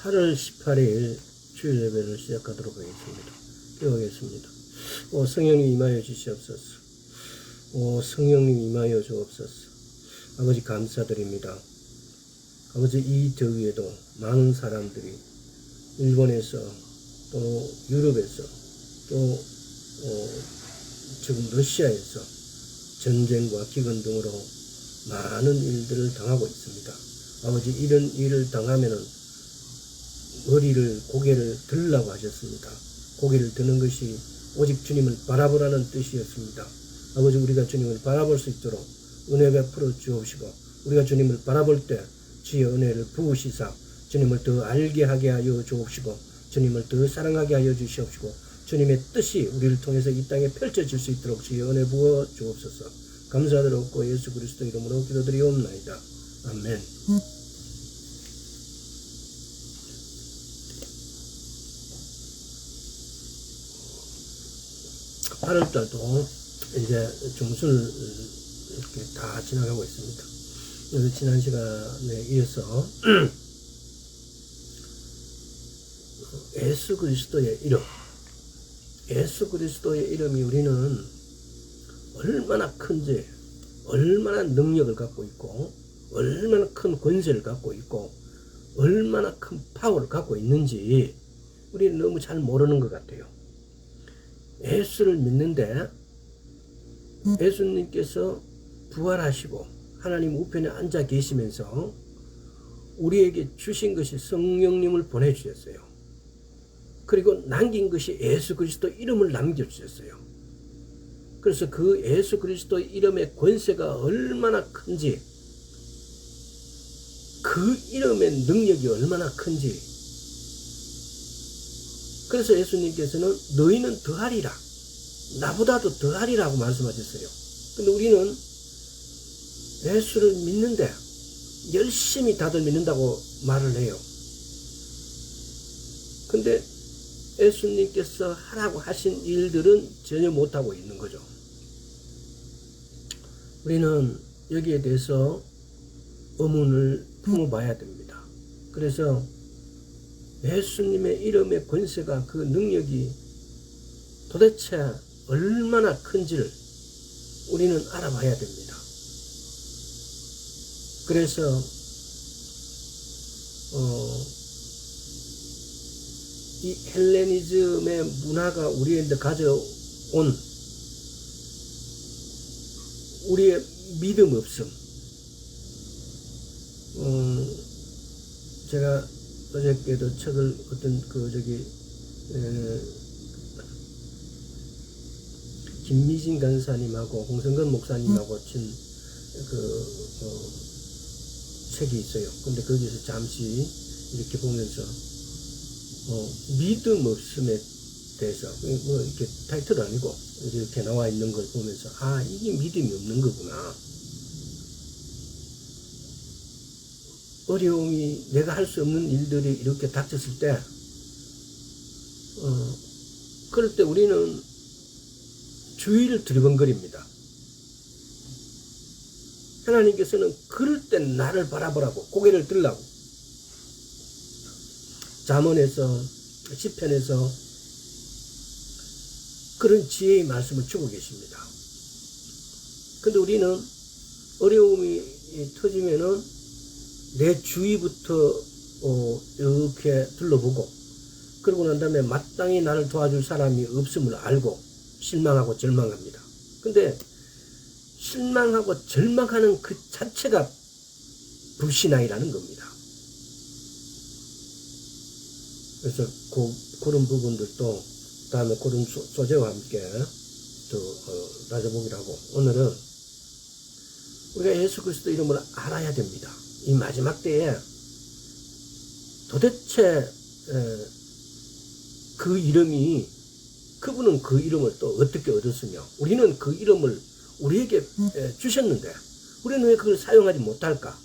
8월 18일 주일 예배를 시작하도록 하겠습니다. 기도하겠습니다. 성령님 임하여 주시옵소서. 성령님 임하여 주옵소서. 아버지 감사드립니다. 아버지 이 더위에도 많은 사람들이 일본에서 또 유럽에서 또 지금 러시아에서 전쟁과 기근 등으로 많은 일들을 당하고 있습니다. 아버지 이런 일을 당하면은 고개를 들라고 하셨습니다. 고개를 드는 것이 오직 주님을 바라보라는 뜻이었습니다. 아버지 우리가 주님을 바라볼 수 있도록 은혜 베풀어 주옵시고 우리가 주님을 바라볼 때 주의 은혜를 부으시사 주님을 더 알게 하게 하여 주옵시고 주님을 더 사랑하게 하여 주시옵시고 주님의 뜻이 우리를 통해서 이 땅에 펼쳐질 수 있도록 주의 은혜 부어 주옵소서. 감사드렸고 예수 그리스도 이름으로 기도드리옵나이다. 아멘. 8월달도 이제 중순을 이렇게 다 지나가고 있습니다. 그래서 지난 시간에 이어서 예수 그리스도의 이름이 우리는 얼마나 큰지, 얼마나 능력을 갖고 있고, 얼마나 큰 권세를 갖고 있고, 얼마나 큰 파워를 갖고 있는지 우리는 너무 잘 모르는 것 같아요. 예수를 믿는데 예수님께서 부활하시고 하나님 우편에 앉아 계시면서 우리에게 주신 것이 성령님을 보내주셨어요. 그리고 남긴 것이 예수 그리스도 이름을 남겨주셨어요. 그래서 그 예수 그리스도 이름의 권세가 얼마나 큰지, 그 이름의 능력이 얼마나 큰지, 그래서 예수님께서는 너희는 더하리라, 나보다도 더하리라고 말씀하셨어요. 근데 우리는 예수를 믿는데 열심히 다들 믿는다고 말을 해요. 근데 예수님께서 하라고 하신 일들은 전혀 못하고 있는 거죠. 우리는 여기에 대해서 의문을 품어봐야 됩니다. 그래서 예수님의 이름의 권세가, 그 능력이 도대체 얼마나 큰지를 우리는 알아봐야 됩니다. 그래서 이 헬레니즘의 문화가 우리한테 가져온 우리의 믿음 없음, 제가 어저께도 책을 김미진 간사님하고 홍성근 목사님하고 친 책이 있어요. 근데 거기서 잠시 이렇게 보면서 믿음 없음에 대해서 뭐 이렇게 타이틀 아니고 이렇게 나와 있는 걸 보면서 이게 믿음이 없는 거구나. 어려움이, 내가 할 수 없는 일들이 이렇게 닥쳤을 때, 그럴 때 우리는 주의를 두리번거립니다. 하나님께서는 그럴 때 나를 바라보라고, 고개를 들라고. 잠언에서, 시편에서 그런 지혜의 말씀을 주고 계십니다. 근데 우리는 어려움이 터지면은 내 주위부터 이렇게 둘러보고, 그러고 난 다음에 마땅히 나를 도와줄 사람이 없음을 알고 실망하고 절망합니다. 근데 실망하고 절망하는 그 자체가 불신앙이라는 겁니다. 그래서 그런 부분들도 다음에 그런 소재와 함께 또 따져보기로 하고, 오늘은 우리가 예수 그리스도 이름을 알아야 됩니다. 이 마지막 때에 도대체 그 이름이, 그분은 그 이름을 또 어떻게 얻었으며 우리는 그 이름을 우리에게 주셨는데 우리는 왜 그걸 사용하지 못할까?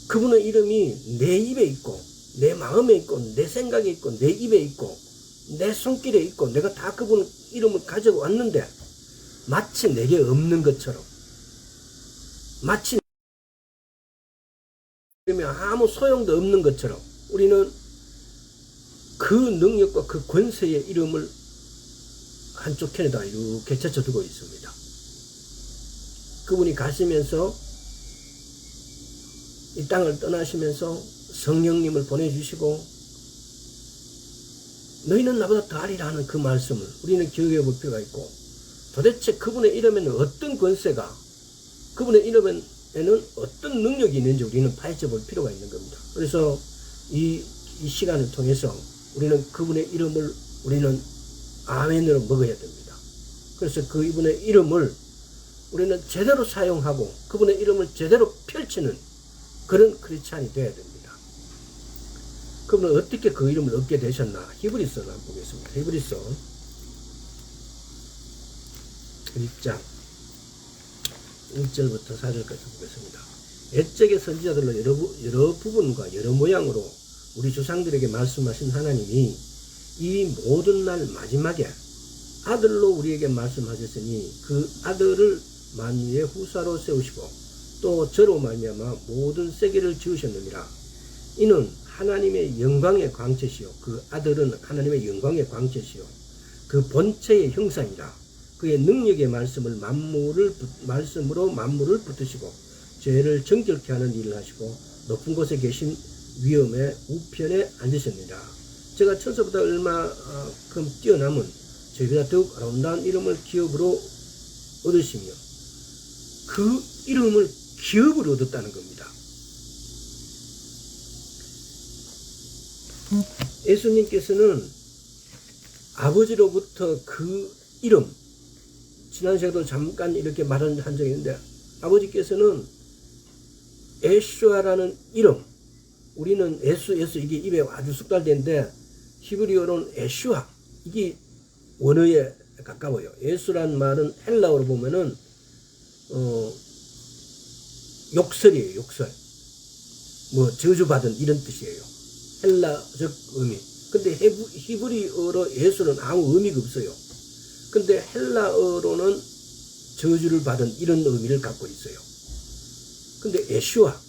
그분의 이름이 내 입에 있고 내 마음에 있고 내 생각에 있고 내 입에 있고 내 손길에 있고 내가 다 그분 이름을 가져왔는데 마치 내게 없는 것처럼, 마치 아무 소용도 없는 것처럼 우리는 그 능력과 그 권세의 이름을 한쪽 편에다 이렇게 제쳐두고 있습니다. 그분이 가시면서 이 땅을 떠나시면서 성령님을 보내주시고 너희는 나보다 더하리라 하는 그 말씀을 우리는 기억해 볼 필요가 있고, 도대체 그분의 이름에는 어떤 권세가, 그분의 이름에는 어떤 능력이 있는지 우리는 파헤쳐 볼 필요가 있는 겁니다. 그래서 이 시간을 통해서 우리는 그분의 이름을 우리는 아멘으로 먹어야 됩니다. 그래서 그 이분의 이름을 우리는 제대로 사용하고 그분의 이름을 제대로 펼치는 그런 크리스찬이 되어야 됩니다. 그분은 어떻게 그 이름을 얻게 되셨나? 히브리서를 한번 보겠습니다. 히브리서 1장 1절부터 4절까지 보겠습니다. 옛적의 선지자들로 여러 부분과 여러 모양으로 우리 조상들에게 말씀하신 하나님이 이 모든 날 마지막에 아들로 우리에게 말씀하셨으니 그 아들을 만유의 후사로 세우시고 또 저로 말미암아 모든 세계를 지으셨느니라. 이는 하나님의 영광의 광채시요 그 아들은 하나님의 영광의 광채시요 그 본체의 형상이라. 그의 능력의 말씀으로 만물을 붙드시고 죄를 정결케 하는 일을 하시고 높은 곳에 계신 위엄의 우편에 앉으셨느니라. 제가 천사보다 얼마큼 뛰어남은 저희보다 더욱 아름다운 이름을 기업으로 얻으시며, 그 이름을 기업으로 얻었다는 겁니다. 예수님께서는 아버지로부터 그 이름, 지난 시간에도 잠깐 이렇게 말한 적이 있는데, 아버지께서는 예수아라는 이름, 우리는 예수 이게 입에 아주 숙달된데 히브리어로는 예수아, 이게 원어에 가까워요. 예수란 말은 헬라어로 보면은 욕설이에요. 욕설. 뭐 저주받은 이런 뜻이에요. 헬라적 의미. 근데 히브리어로 예수는 아무 의미가 없어요. 근데 헬라어로는 저주를 받은 이런 의미를 갖고 있어요. 근데 예수아,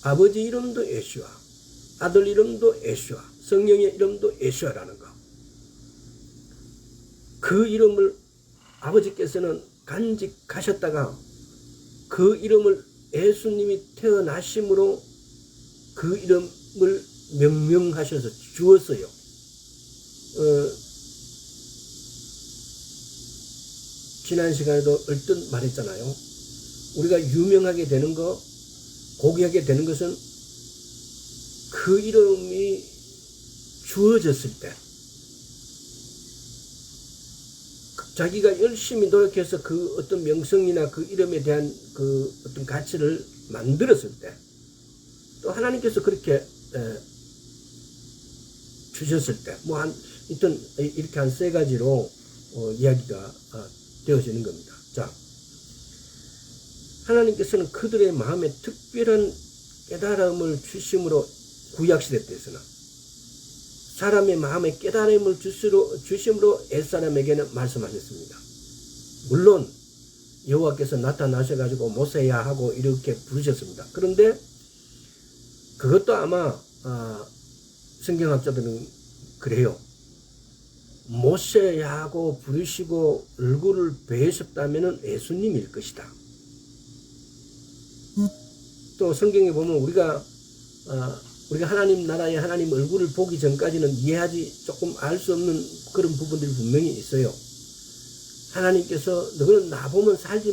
아버지 이름도 예수아, 아들 이름도 예수아, 성령의 이름도 예수아라는 거. 그 이름을 아버지께서는 간직하셨다가 그 이름을 예수님이 태어나심으로 그 이름을 명명하셔서 주었어요. 지난 시간에도 얼뜻 말했잖아요. 우리가 유명하게 되는 거, 고귀하게 되는 것은 그 이름이 주어졌을 때, 자기가 열심히 노력해서 그 어떤 명성이나 그 이름에 대한 그 어떤 가치를 만들었을 때, 또 하나님께서 그렇게 주셨을 때, 뭐 이렇게 한 세 가지로 이야기가 되어지는 겁니다. 자, 하나님께서는 그들의 마음에 특별한 깨달음을 주심으로, 구약시대 때에서는 사람의 마음에 깨달음을 주심으로 옛사람에게는 말씀하셨습니다. 물론 여호와께서 나타나셔가지고 모세야 하고 이렇게 부르셨습니다. 그런데 그것도 아마 성경학자들은 그래요. 모세야 하고 부르시고 얼굴을 베셨다면 예수님일 것이다. 또 성경에 보면 우리가 하나님 나라의 하나님 얼굴을 보기 전까지는 이해하지 조금 알 수 없는 그런 부분들이 분명히 있어요. 하나님께서 너는 나 보면 살지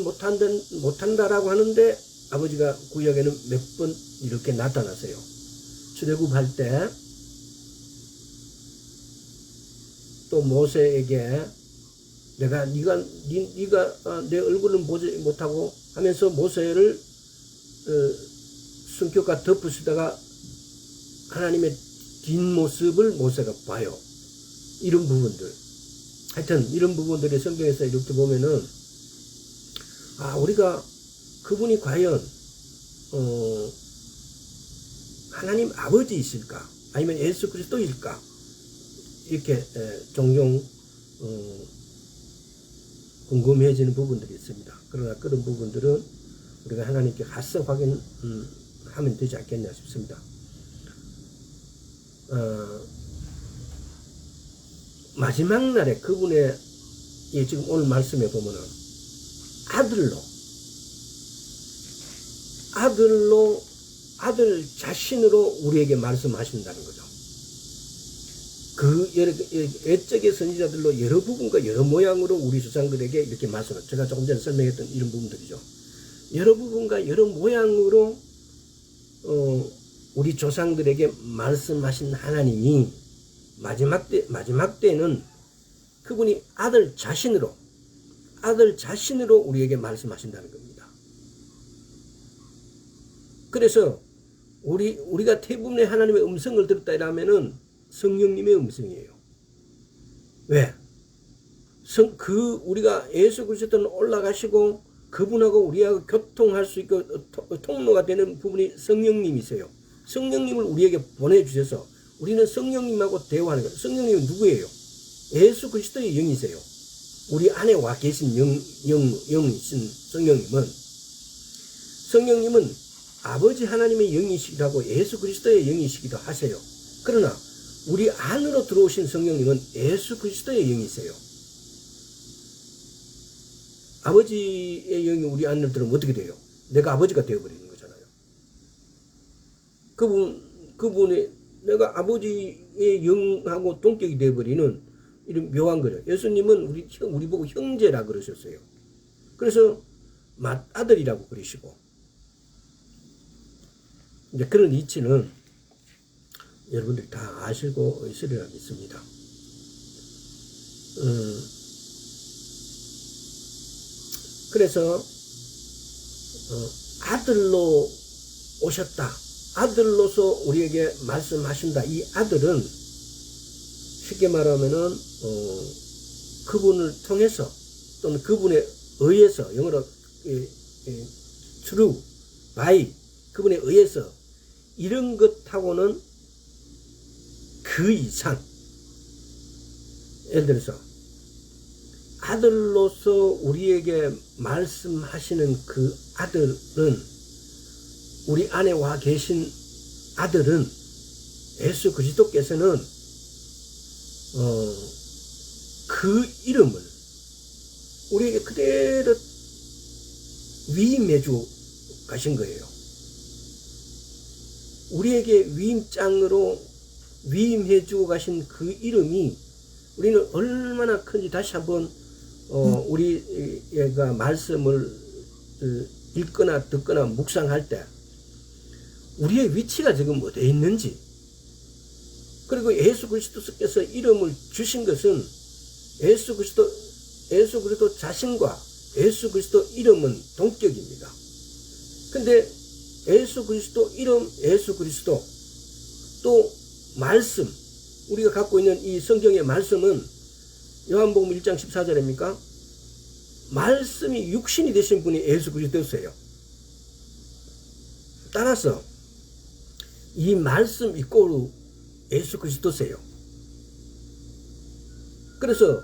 못한다라고 하는데 아버지가 구약에는 몇 번 이렇게 나타나세요. 출애굽할 때 또 모세에게 네가 내 얼굴은 보지 못하고 하면서 모세를 숨겨가 덮으시다가 하나님의 뒷모습을 모세가 봐요. 이런 부분들. 하여튼 이런 부분들이 성경에서 이렇게 보면은 우리가 그분이 과연 하나님 아버지이실까? 아니면 예수 그리스도일까? 이렇게 종종 궁금해지는 부분들이 있습니다. 그러나 그런 부분들은 우리가 하나님께 가서 확인하면 되지 않겠냐 싶습니다. 마지막 날에 그분의 지금 오늘 말씀에 보면은 아들 자신으로 우리에게 말씀하신다는 거죠. 그 옛적의 선지자들로 여러 부분과 여러 모양으로 우리 조상들에게 이렇게 말씀을, 제가 조금 전에 설명했던 이런 부분들이죠. 여러 부분과 여러 모양으로 우리 조상들에게 말씀하신 하나님이 마지막 때는 그분이 아들 자신으로 우리에게 말씀하신다는 겁니다. 그래서 우리가 대부분의 하나님의 음성을 들었다 이러면은 성령님의 음성이에요. 왜? 우리가 예수 그리스도는 올라가시고 그분하고 우리하고 교통할 수 있고 통로가 되는 부분이 성령님이세요. 성령님을 우리에게 보내주셔서 우리는 성령님하고 대화하는 거예요. 성령님은 누구예요? 예수 그리스도의 영이세요. 우리 안에 와 계신 영이신 성령님은 아버지 하나님의 영이시기도 예수 그리스도의 영이시기도 하세요. 그러나 우리 안으로 들어오신 성령님은 예수 그리스도의 영이세요. 아버지의 영이 우리 안으로 들어오면 어떻게 돼요? 내가 아버지가 되어버리는 거잖아요. 그분의 내가 아버지의 영하고 동격이 되어버리는 이런 묘한 거죠. 예수님은 우리 보고 형제라 그러셨어요. 그래서 아들이라고 그러시고, 이제 그런 이치는 여러분들이 다 아시고 있으리라 믿습니다. 그래서 아들로 오셨다. 아들로서 우리에게 말씀하신다. 이 아들은 쉽게 말하면은 그분을 통해서 또는 그분에 의해서, 영어로 through, by, 그분에 의해서 이런 것하고는 그 이상, 예를 들어서 아들로서 우리에게 말씀하시는 그 아들은, 우리 안에 와 계신 아들은 예수 그리스도께서는 그 이름을 우리에게 그대로 위임해 주고 가신 거예요. 우리에게 위임장으로 위임해 주고 가신 그 이름이 우리는 얼마나 큰지 다시 한번 우리가 말씀을 읽거나 듣거나 묵상할 때 우리의 위치가 지금 어디에 있는지, 그리고 예수 그리스도께서 이름을 주신 것은 예수 그리스도 자신과 예수 그리스도 이름은 동격입니다. 근데 예수 그리스도 이름, 예수 그리스도, 또 말씀, 우리가 갖고 있는 이 성경의 말씀은 요한복음 1장 14절입니까? 말씀이 육신이 되신 분이 예수 그리스도세요. 따라서 이 말씀 이꼬르 예수 그리스도세요. 그래서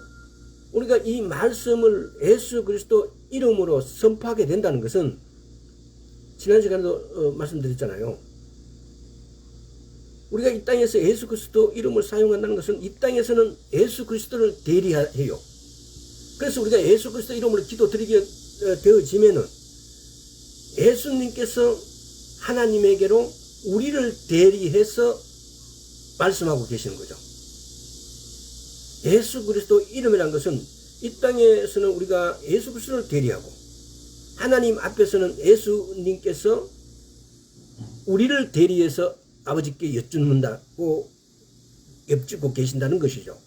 우리가 이 말씀을 예수 그리스도 이름으로 선포하게 된다는 것은, 지난 시간에도 말씀드렸잖아요. 우리가 이 땅에서 예수 그리스도 이름을 사용한다는 것은 이 땅에서는 예수 그리스도를 대리해요. 그래서 우리가 예수 그리스도 이름으로 기도 드리게 되어지면은 예수님께서 하나님에게로 우리를 대리해서 말씀하고 계시는 거죠. 예수 그리스도 이름이라는 것은 이 땅에서는 우리가 예수 그리스도를 대리하고, 하나님 앞에서는 예수님께서 우리를 대리해서 아버지께 여쭙는다고 여쭙고 계신다는 것이죠.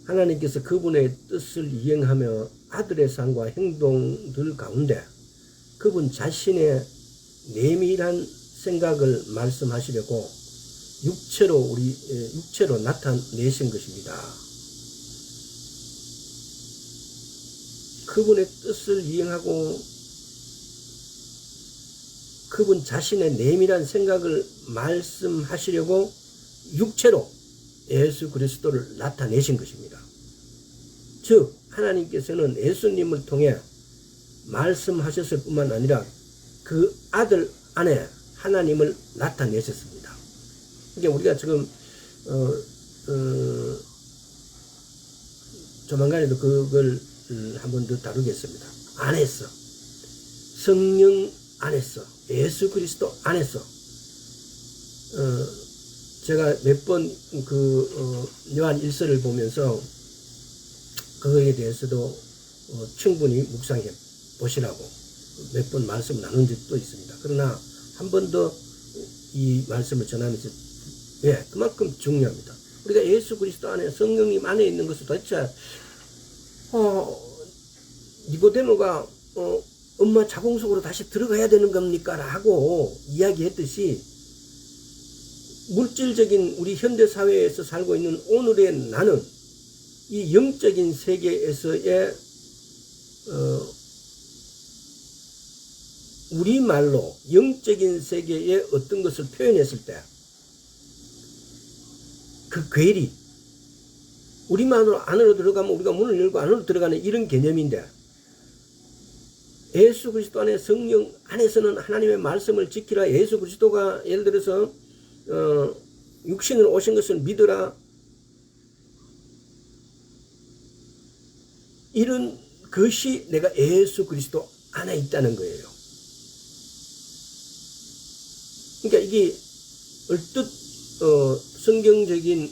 하나님께서 그분의 뜻을 이행하며 아들의 삶과 행동들 가운데 그분 자신의 내밀한 생각을 말씀하시려고 육체로 나타내신 것입니다. 그분의 뜻을 이행하고 그분 자신의 내밀한 생각을 말씀하시려고 육체로 예수 그리스도를 나타내신 것입니다. 즉 하나님께서는 예수님을 통해 말씀하셨을 뿐만 아니라 그 아들 안에 하나님을 나타내셨습니다. 그러니까 우리가 지금 조만간에도 그걸 한번 더 다루겠습니다. 안에서 성령 안에서 예수 그리스도 안에서 제가 몇 번 요한 1서를 보면서 그거에 대해서도 충분히 묵상해 보시라고 몇 번 말씀 나눈 적도 있습니다. 그러나 한 번 더 이 말씀을 전하면서 그만큼 중요합니다. 우리가 예수 그리스도 안에 성령님 안에 있는 것을 도대체 니고데모가 엄마 자궁 속으로 다시 들어가야 되는 겁니까? 라고 이야기했듯이 물질적인 우리 현대사회에서 살고 있는 오늘의 나는 이 영적인 세계에서의 우리말로 영적인 세계의 어떤 것을 표현했을 때 그 괴리 우리말로 안으로 들어가면 우리가 문을 열고 안으로 들어가는 이런 개념인데 예수 그리스도 안에 성령 안에서는 하나님의 말씀을 지키라. 예수 그리스도가 예를 들어서 육신으로 오신 것을 믿으라. 이런 것이 내가 예수 그리스도 안에 있다는 거예요. 그러니까 이게 얼뜻 성경적인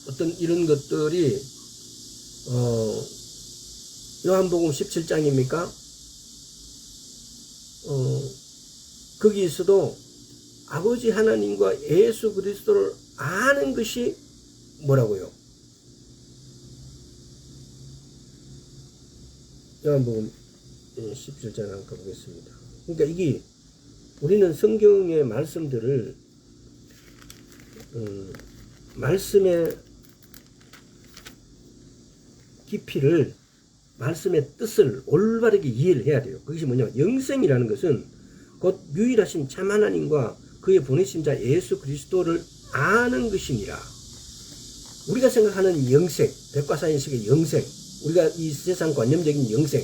어떤 이런 것들이 요한복음 17장입니까? 거기에서도 아버지 하나님과 예수 그리스도를 아는 것이 뭐라고요? 요한복음 17장 한번 가보겠습니다. 그러니까 이게 우리는 성경의 말씀들을 말씀의 깊이를 말씀의 뜻을 올바르게 이해를 해야 돼요. 그것이 뭐냐? 영생이라는 것은 곧 유일하신 참 하나님과 그의 보내신 자 예수 그리스도를 아는 것이니라. 우리가 생각하는 영생, 백과사전식의 영생, 우리가 이 세상 관념적인 영생,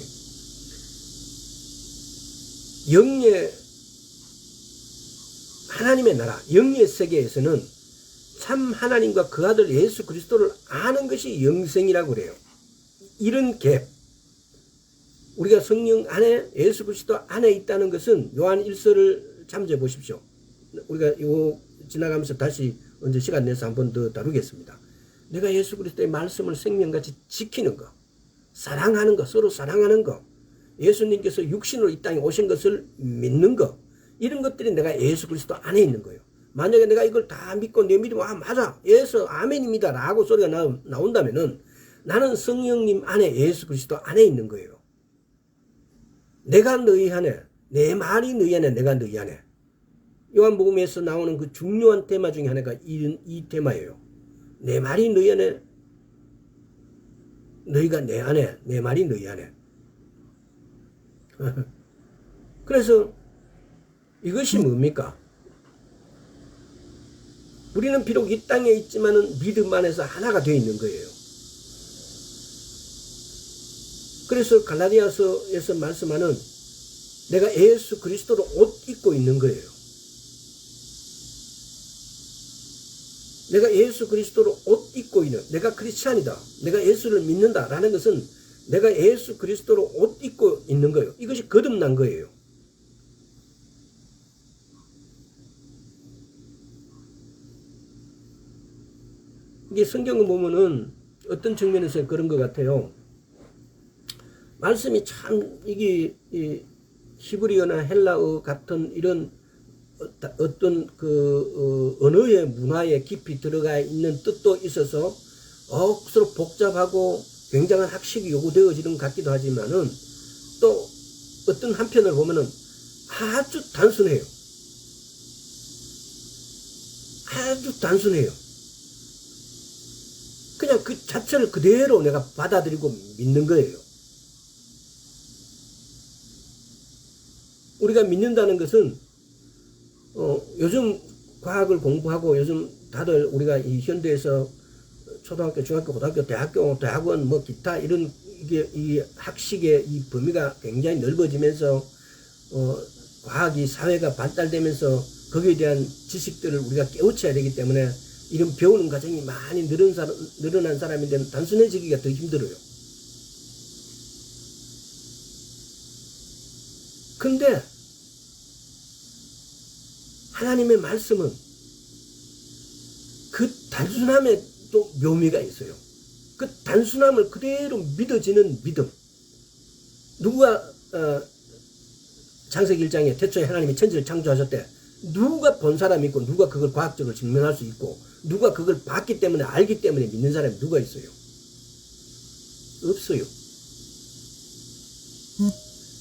영의 하나님의 나라, 영의 세계에서는 참 하나님과 그 아들 예수 그리스도를 아는 것이 영생이라고 그래요. 이런 갭, 우리가 성령 안에 예수 그리스도 안에 있다는 것은 요한 1서를 참조해 보십시오. 우리가 이거 지나가면서 다시 언제 시간 내서 한 번 더 다루겠습니다. 내가 예수 그리스도의 말씀을 생명같이 지키는 거, 사랑하는 거, 서로 사랑하는 거, 예수님께서 육신으로 이 땅에 오신 것을 믿는 거, 이런 것들이 내가 예수 그리스도 안에 있는 거예요. 만약에 내가 이걸 다 믿고 내 믿음 맞아 예수 아멘입니다 라고 소리가 나온다면은 나는 성령님 안에 예수 그리스도 안에 있는 거예요. 내가 너희 안에, 내 말이 너희 안에, 내가 너희 안에. 요한복음에서 나오는 그 중요한 테마 중에 하나가 이 테마예요. 내 말이 너희 안에, 너희가 내 안에, 내 말이 너희 안에. 그래서 이것이 뭡니까? 우리는 비록 이 땅에 있지만은 믿음 안에서 하나가 되어 있는 거예요. 그래서 갈라디아서에서 말씀하는 내가 예수 그리스도로 옷 입고 있는 거예요. 내가 예수 그리스도로 옷 입고 있는, 내가 크리스찬이다, 내가 예수를 믿는다 라는 것은 내가 예수 그리스도로 옷 입고 있는 거예요. 이것이 거듭난 거예요. 이게 성경을 보면은 어떤 측면에서 그런 것 같아요. 말씀이 참 이게 히브리어나 헬라어 같은 이런 어떤 그 언어의 문화에 깊이 들어가 있는 뜻도 있어서 억수로 복잡하고 굉장한 학식이 요구되어지는 것 같기도 하지만은 또 어떤 한편을 보면은 아주 단순해요. 아주 단순해요. 그냥 그 자체를 그대로 내가 받아들이고 믿는 거예요. 우리가 믿는다는 것은 요즘 과학을 공부하고 요즘 다들 우리가 이 현대에서 초등학교, 중학교, 고등학교, 대학교, 대학원, 뭐 기타 이런 이게 이 학식의 이 범위가 굉장히 넓어지면서 과학이 사회가 발달되면서 거기에 대한 지식들을 우리가 깨우쳐야 되기 때문에 이런 배우는 과정이 많이 늘어난 사람인데 단순해지기가 더 힘들어요. 근데 하나님의 말씀은 그 단순함에 또 묘미가 있어요. 그 단순함을 그대로 믿어지는 믿음. 누가 창세기 1장에 태초에 하나님이 천지를 창조하셨대. 누가 본 사람이 있고 누가 그걸 과학적으로 증명할 수 있고 누가 그걸 봤기 때문에 알기 때문에 믿는 사람이 누가 있어요? 없어요.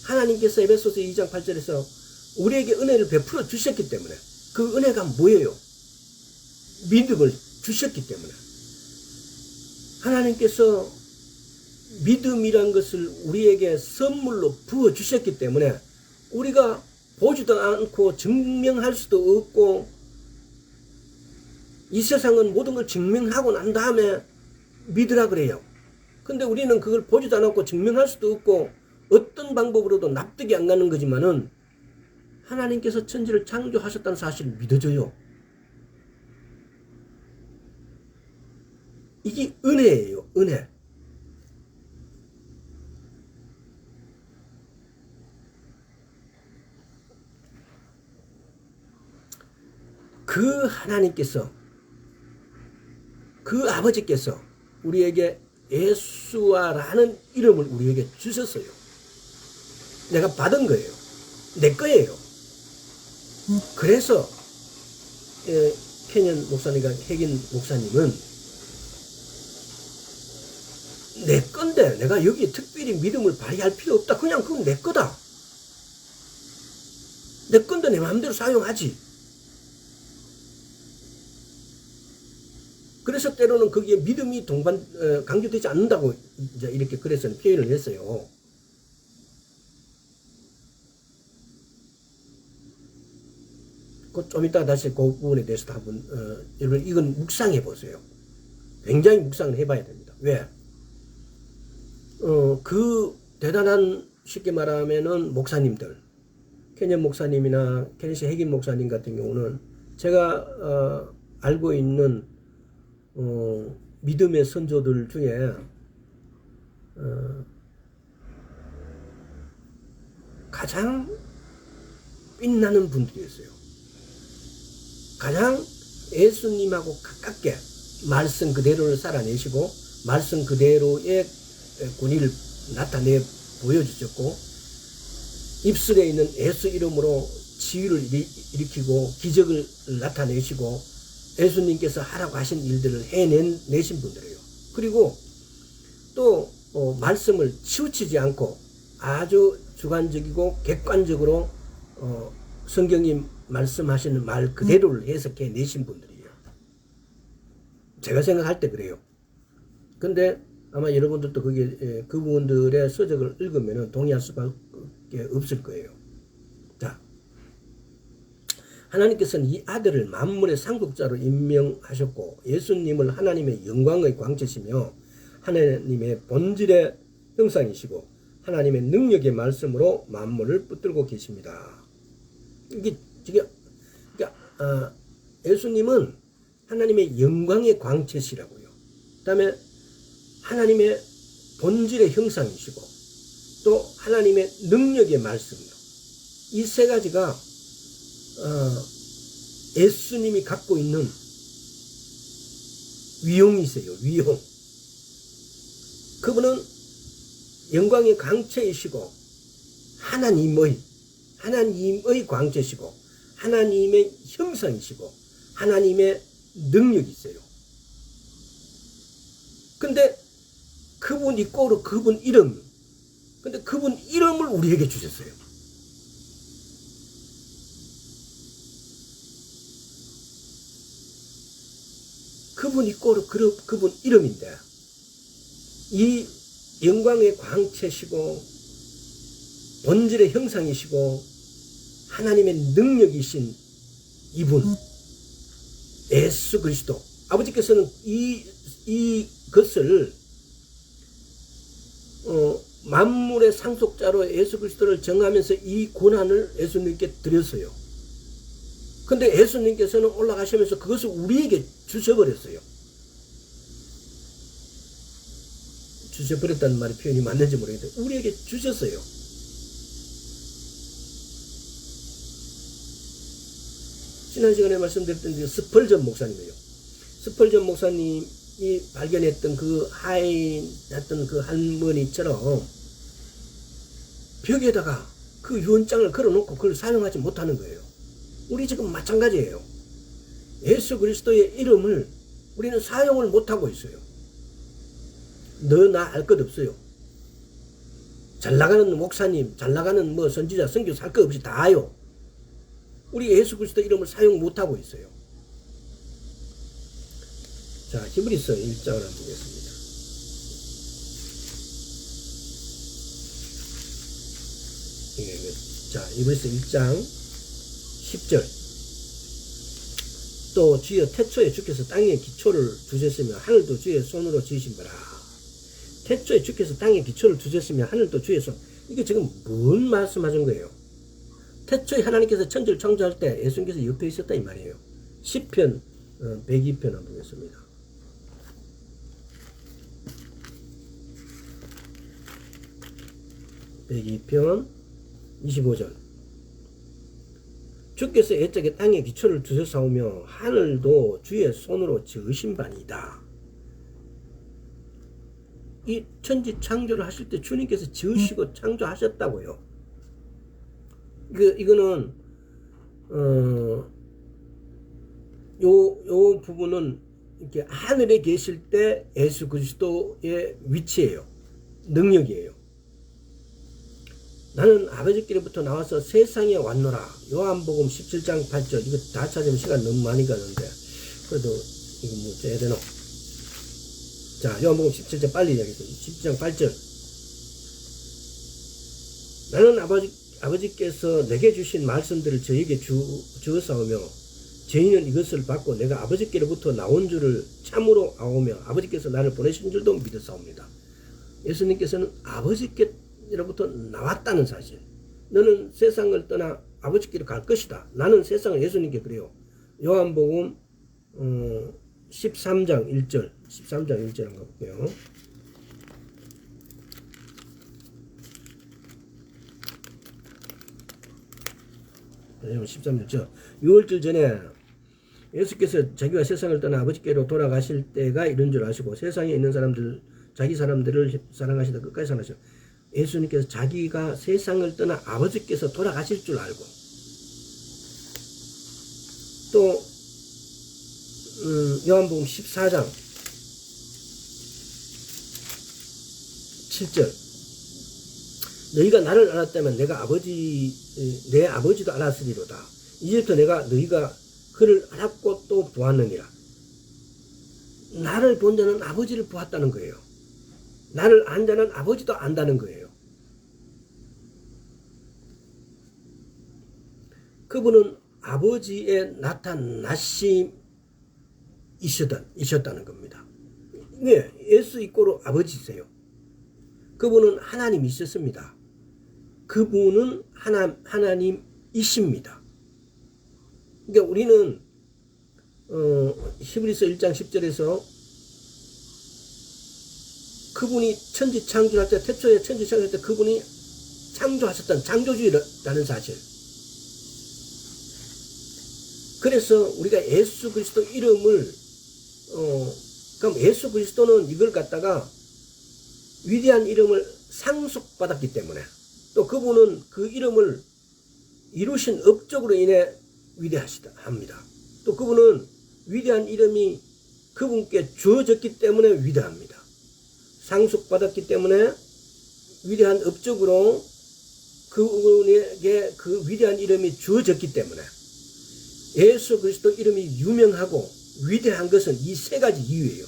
하나님께서 에베소서 2장 8절에서 우리에게 은혜를 베풀어 주셨기 때문에 그 은혜가 뭐예요? 믿음을 주셨기 때문에 하나님께서 믿음이란 것을 우리에게 선물로 부어 주셨기 때문에 우리가 보지도 않고 증명할 수도 없고 이 세상은 모든 걸 증명하고 난 다음에 믿으라 그래요. 근데 우리는 그걸 보지도 않았고 증명할 수도 없고 어떤 방법으로도 납득이 안 가는 거지만은 하나님께서 천지를 창조하셨다는 사실을 믿어져요. 이게 은혜예요. 은혜. 그 하나님께서 그 아버지께서 우리에게 예수와라는 이름을 우리에게 주셨어요. 내가 받은 거예요. 내 거예요. 그래서 캐년 목사님과 혜긴 목사님은 내 건데 내가 여기 특별히 믿음을 발휘할 필요 없다. 그냥 그건 내 거다. 내 건데 내 마음대로 사용하지. 그래서 때로는 거기에 믿음이 강조되지 않는다고 이제 이렇게 그래서 표현을 했어요. 좀 이따 다시 그 부분에 대해서도 한번 여러분 이건 묵상해 보세요. 굉장히 묵상을 해봐야 됩니다. 왜? 그 대단한 쉽게 말하면은 목사님들, 캐년 목사님이나 캐니시 혜긴 목사님 같은 경우는 제가 알고 있는 믿음의 선조들 중에 가장 빛나는 분들이었어요. 가장 예수님하고 가깝게 말씀 그대로를 살아내시고 말씀 그대로의 권위를 나타내 보여주셨고 입술에 있는 예수 이름으로 치유를 일으키고 기적을 나타내시고 예수님께서 하라고 하신 일들을 해내신 분들이에요. 그리고 또 말씀을 치우치지 않고 아주 주관적이고 객관적으로 성경이 말씀하시는 말 그대로를 해석해 내신 분들이에요. 제가 생각할 때 그래요. 근데 아마 여러분들도 거기에 그분들의 서적을 읽으면 동의할 수밖에 없을 거예요. 자, 하나님께서는 이 아들을 만물의 상속자로 임명하셨고 예수님을 하나님의 영광의 광채시며 하나님의 본질의 형상이시고 하나님의 능력의 말씀으로 만물을 붙들고 계십니다. 그러니까 예수님은 하나님의 영광의 광채시라고요. 그 다음에 하나님의 본질의 형상이시고 또 하나님의 능력의 말씀이요. 이 세 가지가 예수님이 갖고 있는 위용이세요. 위용. 그분은 영광의 광채이시고 하나님의 광채시고 하나님의 형상이시고 하나님의 능력이세요. 근데 그분 이꼬로 그분 이름, 근데 그분 이름을 우리에게 주셨어요. 그분 이꼬로 그분 이름인데 이 영광의 광채시고 본질의 형상이시고 하나님의 능력이신 이분 예수 그리스도 아버지께서는 이것을 만물의 상속자로 예수 그리스도를 정하면서 이 고난을 예수님께 드렸어요. 근데 예수님께서는 올라가시면서 그것을 우리에게 주셔버렸어요. 주셔버렸다는 말이 표현이 맞는지 모르겠는데 우리에게 주셨어요. 지난 시간에 말씀드렸던 스펄전 목사님이에요. 스펄전 목사님이 발견했던 그 하인했던 그 할머니처럼 벽에다가 그 유언장을 걸어놓고 그걸 사용하지 못하는 거예요. 우리 지금 마찬가지예요. 예수 그리스도의 이름을 우리는 사용을 못하고 있어요. 너 나 알 것 없어요. 잘 나가는 목사님, 잘 나가는 뭐 선지자, 선교사 할 것 없이 다요. 우리 예수 그리스도 이름을 사용 못하고 있어요. 자, 히브리서 1장을 한번 보겠습니다. 자, 히브리서 1장 10절. 또 주여 태초에 주께서 땅에 기초를 두셨으며 하늘도 주의 손으로 지으신 거라. 태초에 주께서 땅에 기초를 두셨으며 하늘도 주의 손. 이게 지금 뭔 말씀하신 거예요? 태초에 하나님께서 천지를 창조할 때 예수님께서 옆에 있었다 이 말이에요. 시편 102편 한번 보겠습니다. 102편 25절. 주께서 옛적에 땅에 기초를 두셨사오며 하늘도 주의 손으로 지으신 바니이다. 이 천지 창조를 하실 때 주님께서 지으시고 창조하셨다고요. 이거는 요 부분은 이렇게 하늘에 계실 때 예수 그리스도의 위치예요. 능력이에요. 나는 아버지께로부터 나와서 세상에 왔노라. 요한복음 17장 8절. 이거 다 찾으면 시간 너무 많이 가는데 그래도 이거 뭐 해야 되나? 자, 요한복음 17장 빨리 이야기했습니다. 17장 8절. 나는 아버지께서 내게 주신 말씀들을 저에게 주었사오며 저희는 이것을 받고 내가 아버지께로부터 나온 줄을 참으로 아오며 아버지께서 나를 보내신 줄도 믿었사옵니다. 예수님께서는 아버지께로부터 나왔다는 사실. 너는 세상을 떠나 아버지께로 갈 것이다. 나는 세상을 예수님께 그래요. 요한복음 13장 1절 13장 1절 한번 볼게요. 네, 13절 6월절 전에 예수께서 자기가 세상을 떠나 아버지께로 돌아가실 때가 이런 줄 아시고 세상에 있는 사람들 자기 사람들을 사랑하시다 끝까지 사랑하시고 예수님께서 자기가 세상을 떠나 아버지께서 돌아가실 줄 알고 또 요한복음 14장 7절. 너희가 나를 알았다면 내 아버지도 알았으리로다. 이제부터 내가 너희가 그를 알았고 또 보았느니라. 나를 본 자는 아버지를 보았다는 거예요. 나를 안 자는 아버지도 안다는 거예요. 그분은 아버지의 나타나심이셨다는 겁니다. 왜? 예수 이꼬로 아버지세요. 그분은 하나님이셨습니다. 그분은 하나님이십니다. 그러니까 우리는 히브리서 1장 10절에서 그분이 천지 창조할 때 태초에 천지 창조할 때 그분이 창조하셨다는 창조주의라는 사실. 그래서 우리가 예수 그리스도 이름을 그럼 예수 그리스도는 이걸 갖다가 위대한 이름을 상속받았기 때문에 또 그분은 그 이름을 이루신 업적으로 인해 위대하시합니다. 또 그분은 위대한 이름이 그분께 주어졌기 때문에 위대합니다. 상속받았기 때문에 위대한 업적으로 그분에게 그 위대한 이름이 주어졌기 때문에 예수 그리스도 이름이 유명하고 위대한 것은 이 세 가지 이유예요.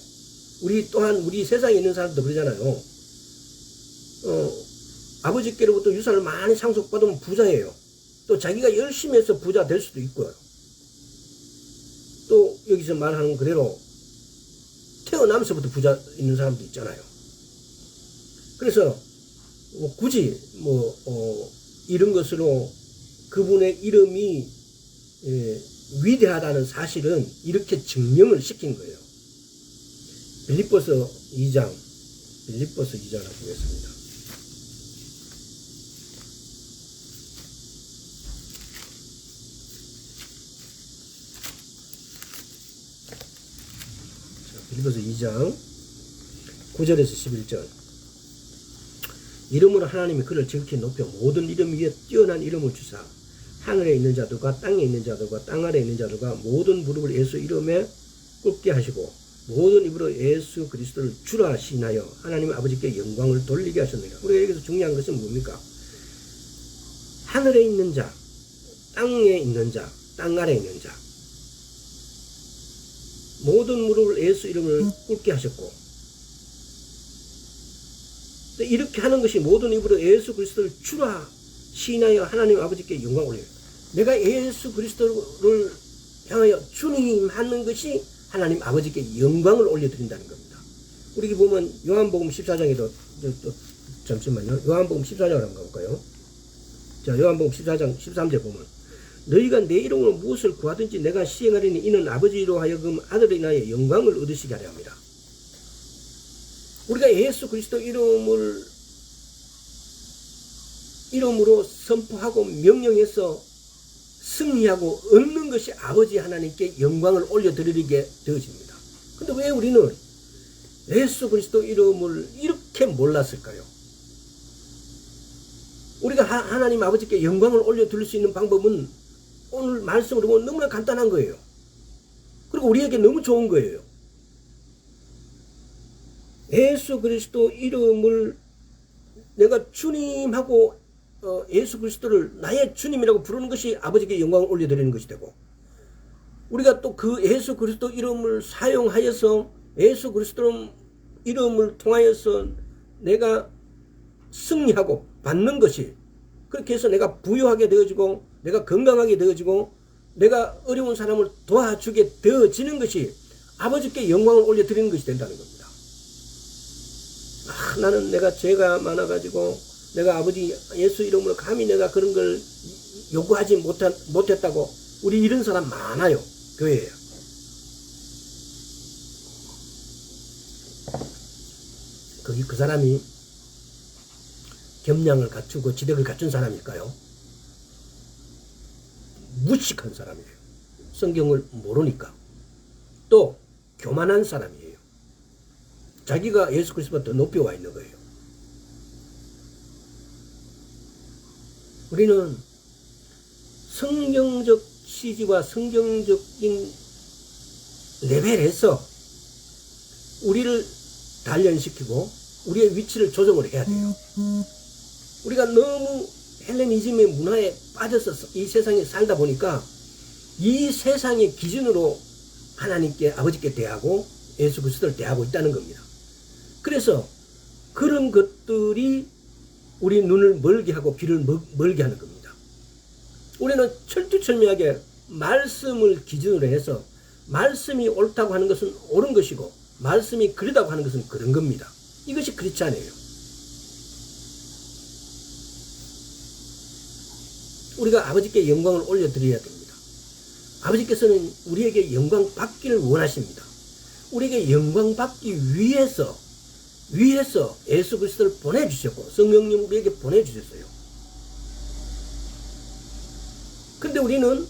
우리 세상에 있는 사람도 그러잖아요. 아버지께로부터 유산을 많이 상속받으면 부자예요. 또 자기가 열심히 해서 부자 될 수도 있고요. 또 여기서 말하는 그대로 태어나면서부터 부자 있는 사람도 있잖아요. 그래서 굳이 이런 것으로 그분의 이름이 위대하다는 사실은 이렇게 증명을 시킨 거예요. 빌립보서 2장을 보겠습니다. 빌립보서 2장 9절에서 11절. 이름으로 하나님이 그를 지극히 높여 모든 이름 위에 뛰어난 이름을 주사 하늘에 있는 자들과 땅에 있는 자들과 땅 아래에 있는 자들과 모든 무릎을 예수 이름에 꿇게 하시고 모든 입으로 예수 그리스도를 주라 시인하여 하나님 아버지께 영광을 돌리게 하셨느니라. 우리가 여기서 중요한 것은 뭡니까? 하늘에 있는 자, 땅에 있는 자, 땅 아래에 있는 자, 모든 무릎을 예수 이름을 꿇게 하셨고, 이렇게 하는 것이 모든 입으로 예수 그리스도를 주라 시인하여 하나님 아버지께 영광을 올려요. 내가 예수 그리스도를 향하여 주님 하는 것이 하나님 아버지께 영광을 올려드린다는 겁니다. 우리 보면 요한복음 14장에도 잠시만요. 요한복음 14장을 한번 가볼까요? 자, 요한복음 14장 13절 보면 너희가 내 이름으로 무엇을 구하든지 내가 시행하리니 이는 아버지로 하여금 아들로 인하여 영광을 얻으시게 하려 합니다. 우리가 예수 그리스도 이름으로 선포하고 명령해서 승리하고 얻는 것이 아버지 하나님께 영광을 올려드리게 되어집니다. 근데 왜 우리는 예수 그리스도 이름을 이렇게 몰랐을까요? 우리가 하나님 아버지께 영광을 올려드릴 수 있는 방법은 오늘 말씀으로 보면 너무나 간단한 거예요. 그리고 우리에게 너무 좋은 거예요. 예수 그리스도 이름을 내가 주님하고 예수 그리스도를 나의 주님이라고 부르는 것이 아버지께 영광을 올려드리는 것이 되고, 우리가 또 그 예수 그리스도 이름을 사용하여서 예수 그리스도 이름을 통하여서 내가 승리하고 받는 것이, 그렇게 해서 내가 부유하게 되어지고 내가 건강하게 되어지고 내가 어려운 사람을 도와주게 되어지는 것이 아버지께 영광을 올려드리는 것이 된다는 겁니다. 나는 내가 죄가 많아가지고 내가 아버지 예수 이름으로 감히 내가 그런 걸 요구하지 못했다고, 우리 이런 사람 많아요. 교회에. 그 사람이 겸양을 갖추고 지덕을 갖춘 사람일까요? 무식한 사람이에요. 성경을 모르니까. 또 교만한 사람이에요. 자기가 예수 그리스도보다 더 높이 와 있는 거예요. 우리는 성경적 시지와 성경적인 레벨에서 우리를 단련시키고 우리의 위치를 조정을 해야 돼요. 우리가 너무 헬레니즘의 문화에 빠져서 이 세상에 살다 보니까 이 세상의 기준으로 하나님께 아버지께 대하고 예수 그리스도를 대하고 있다는 겁니다. 그래서 그런 것들이 우리 눈을 멀게 하고 귀를 멀게 하는 겁니다. 우리는 철두철미하게 말씀을 기준으로 해서 말씀이 옳다고 하는 것은 옳은 것이고 말씀이 그러다고 하는 것은 그런 겁니다. 이것이 크리스찬이에요. 우리가 아버지께 영광을 올려드려야 됩니다. 아버지께서는 우리에게 영광 받기를 원하십니다. 우리에게 영광 받기 위해서 예수 그리스도를 보내주셨고 성령님 우리에게 보내주셨어요. 근데 우리는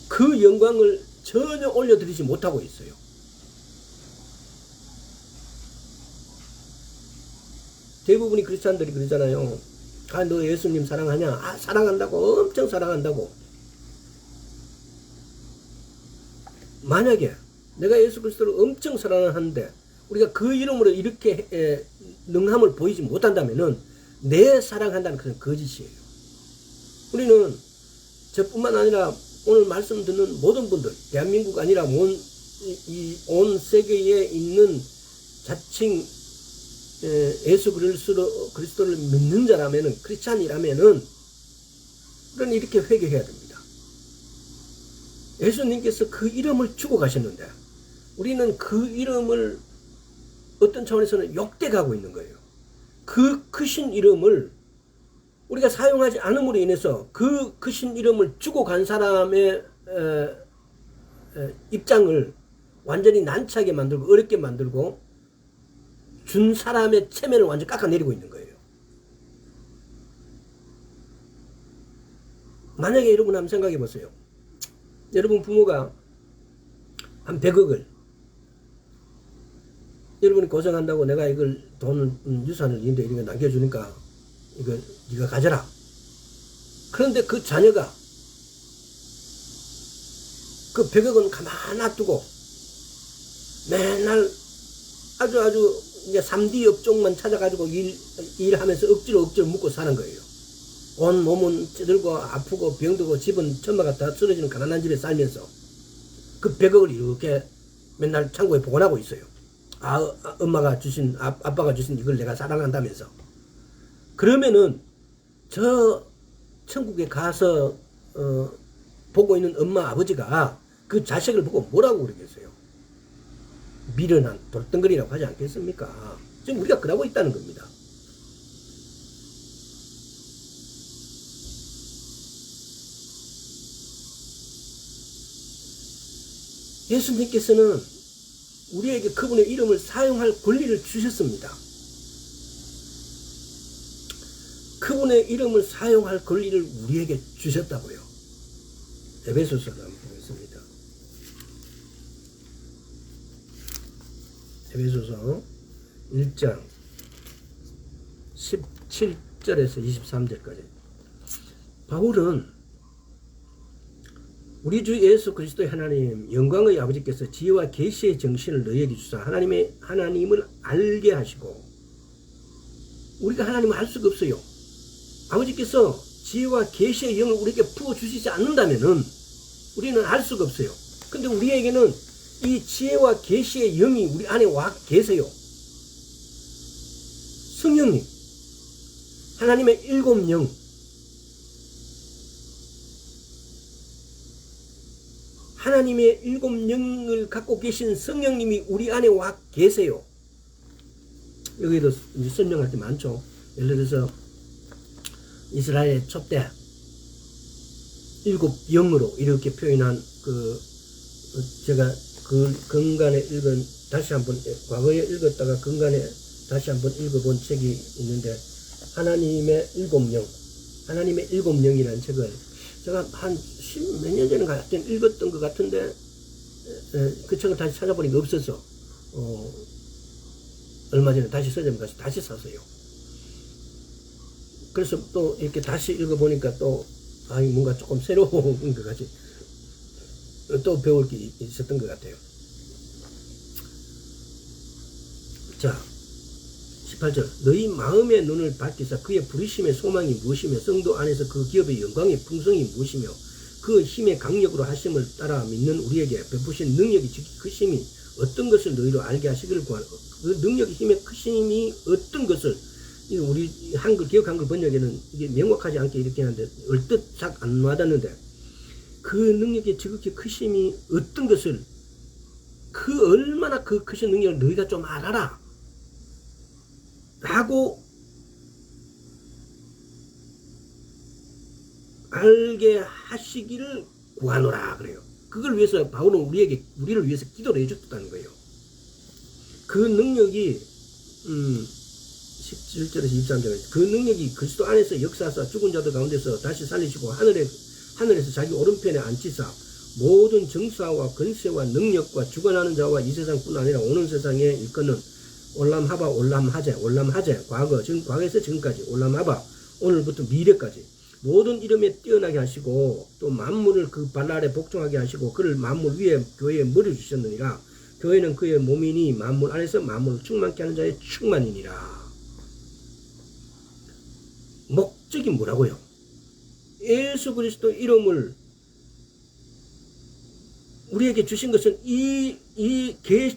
그 영광을 전혀 올려드리지 못하고 있어요. 대부분이 크리스찬들이 그러잖아요. 너 예수님 사랑하냐? 사랑한다고, 엄청 사랑한다고. 만약에 내가 예수 그리스도를 엄청 사랑하는데 우리가 그 이름으로 이렇게 능함을 보이지 못한다면은 내 사랑한다는 것은 거짓이에요. 우리는 저뿐만 아니라 오늘 말씀 듣는 모든 분들, 대한민국 아니라 온 세계에 있는 자칭 예수 그리스도를 믿는 자라면은, 크리스찬이라면은 우리는 이렇게 회개해야 됩니다. 예수님께서 그 이름을 주고 가셨는데 우리는 그 이름을 어떤 차원에서는 욕되가고 있는 거예요. 그 크신 이름을 우리가 사용하지 않음으로 인해서 그 크신 이름을 주고 간 사람의 입장을 완전히 난처하게 만들고 어렵게 만들고 준 사람의 체면을 완전히 깎아내리고 있는 거예요. 만약에 여러분 한번 생각해 보세요. 여러분 부모가 한 100억을 여러분이 고생한다고 내가 이걸 유산을 니한테 이런 거 남겨주니까 이거 네가 가져라. 그런데 그 자녀가 그 100억은 가만 놔두고 맨날 아주 이제 3D 업종만 찾아가지고 일하면서 억지로 묵고 사는 거예요. 온 몸은 찌들고 아프고 병들고 집은 천마가 다 쓰러지는 가난한 집에 살면서 그 100억을 이렇게 맨날 창고에 보관하고 있어요. 엄마가 주신, 아빠가 주신 이걸 내가 사랑한다면서. 그러면은 저 천국에 가서 보고 있는 엄마 아버지가 그 자식을 보고 뭐라고 그러겠어요? 미련한 돌덩거리라고 하지 않겠습니까? 지금 우리가 그러고 있다는 겁니다. 예수님께서는 우리에게 그분의 이름을 사용할 권리를 주셨습니다. 그분의 이름을 사용할 권리를 우리에게 주셨다고요. 에베소서를 한번 보겠습니다. 에베소서 1장 17절에서 23절까지. 바울은 우리 주 예수 그리스도의 하나님 영광의 아버지께서 지혜와 계시의 정신을 너희에게 주사 하나님을 알게 하시고, 우리가 하나님을 알 수가 없어요. 아버지께서 지혜와 계시의 영을 우리에게 부어주시지 않는다면은 우리는 알 수가 없어요. 근데 우리에게는 이 지혜와 계시의 영이 우리 안에 와 계세요. 성령님, 하나님의 일곱 영, 하나님의 일곱 영을 갖고 계신 성령님이 우리 안에 와 계세요. 여기도 이제 설명할 때 많죠. 예를 들어서 이스라엘 촛대 일곱 영으로 이렇게 표현한 제가 그 근간에 읽은, 다시 한번 과거에 읽었다가 근간에 다시 한번 읽어본 책이 있는데, 하나님의 일곱 영, 하나님의 일곱 영이라는 책을 제가 한 몇 년 전에 읽었던 것 같은데, 그 책을 다시 찾아보니까 없어서 얼마 전에 다시 서점 가서 다시 샀어요. 그래서 또 이렇게 다시 읽어보니까 또 뭔가 조금 새로운 것 같이 또 배울 게 있었던 것 같아요. 자, 18절. 너희 마음의 눈을 밝히사 그의 부르심의 소망이 무엇이며 성도 안에서 그 기업의 영광의 풍성이 무엇이며 그 힘의 강력으로 하심을 따라 믿는 우리에게 베푸신 능력이 크심이 어떤 것을 너희로 알게 하시기를 구하는, 그 능력의 힘의 크심이 어떤 것을, 우리 한글, 기억 한글 번역에는 이게 명확하지 않게 이렇게 하는데 얼뜻 잘 안 와닿는데, 그 능력의 지극히 크심이 어떤 것을, 그 얼마나 그 크신 능력을 너희가 좀 알아라 라고 알게 하시기를 구하노라 그래요. 그걸 위해서 바울은 우리를 위해서 기도를 해줬다는 거예요. 그 능력이 17절에서 23절에 그 능력이 그리스도 안에서 역사하사 죽은 자들 가운데서 다시 살리시고 하늘에서 자기 오른편에 앉히사 모든 정사와 권세와 능력과 주관하는 자와 이 세상뿐 아니라 오는 세상에 일컫는 올람하바 올람하제 과거에서 지금까지 올람하바 오늘부터 미래까지 모든 이름에 뛰어나게 하시고 또 만물을 그 발 아래 복종하게 하시고 그를 만물 위에 교회에 머리 주셨느니라. 교회는 그의 몸이니 만물 안에서 만물을 충만케 하는 자의 충만이니라. 목적이 뭐라고요? 예수 그리스도 이름을 우리에게 주신 것은 이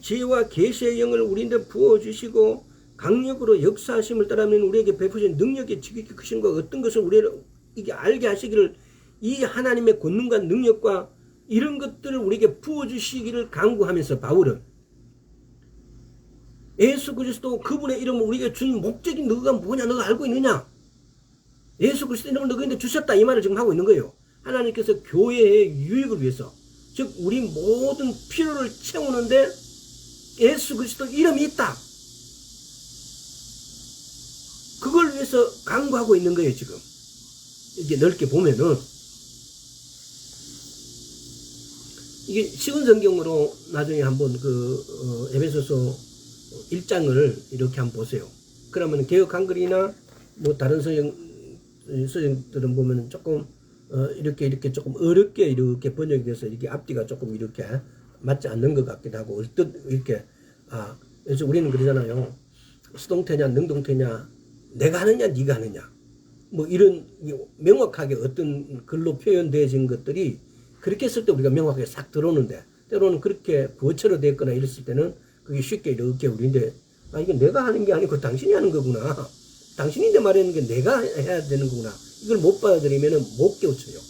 지혜와 계시의 영을 우리한테 부어주시고 강력으로 역사하심을 따르면 우리에게 베푸신 능력의 지극히 크신 것 어떤 것을 우리를 이게 알게 하시기를, 이 하나님의 권능과 능력과 이런 것들을 우리에게 부어주시기를 간구하면서 바울은 예수 그리스도 그분의 이름을 우리에게 준 목적이 너가 뭐냐 너가 알고 있느냐. 예수 그리스도 이름을 너희한테 주셨다 이 말을 지금 하고 있는 거예요. 하나님께서 교회의 유익을 위해서 즉 우리 모든 필요를 채우는데 예수 그리스도 이름이 있다. 그걸 위해서 강구하고 있는 거예요 지금. 이게 넓게 보면은 이게 쉬운 성경으로 나중에 한번 에베소서 1장을 이렇게 한번 보세요. 그러면 개역 한글이나 뭐 다른 서정들은 보면 조금 이렇게 조금 어렵게 이렇게 번역이 돼서 이렇게 앞뒤가 조금 이렇게 맞지 않는 것 같기도 하고 얼뜻 이렇게 그래서 우리는 그러잖아요. 수동태냐 능동태냐 내가 하느냐 네가 하느냐 뭐 이런 명확하게 어떤 글로 표현되어진 것들이 그렇게 했을 때 우리가 명확하게 싹 들어오는데 때로는 그렇게 부어처로 됐거나 이랬을 때는 그게 쉽게 이렇게 우리인데 이게 내가 하는 게 아니고 당신이 하는 거구나. 당신이 내 말하는 게 내가 해야 되는 거구나. 이걸 못 받아들이면은 못 깨우쳐요.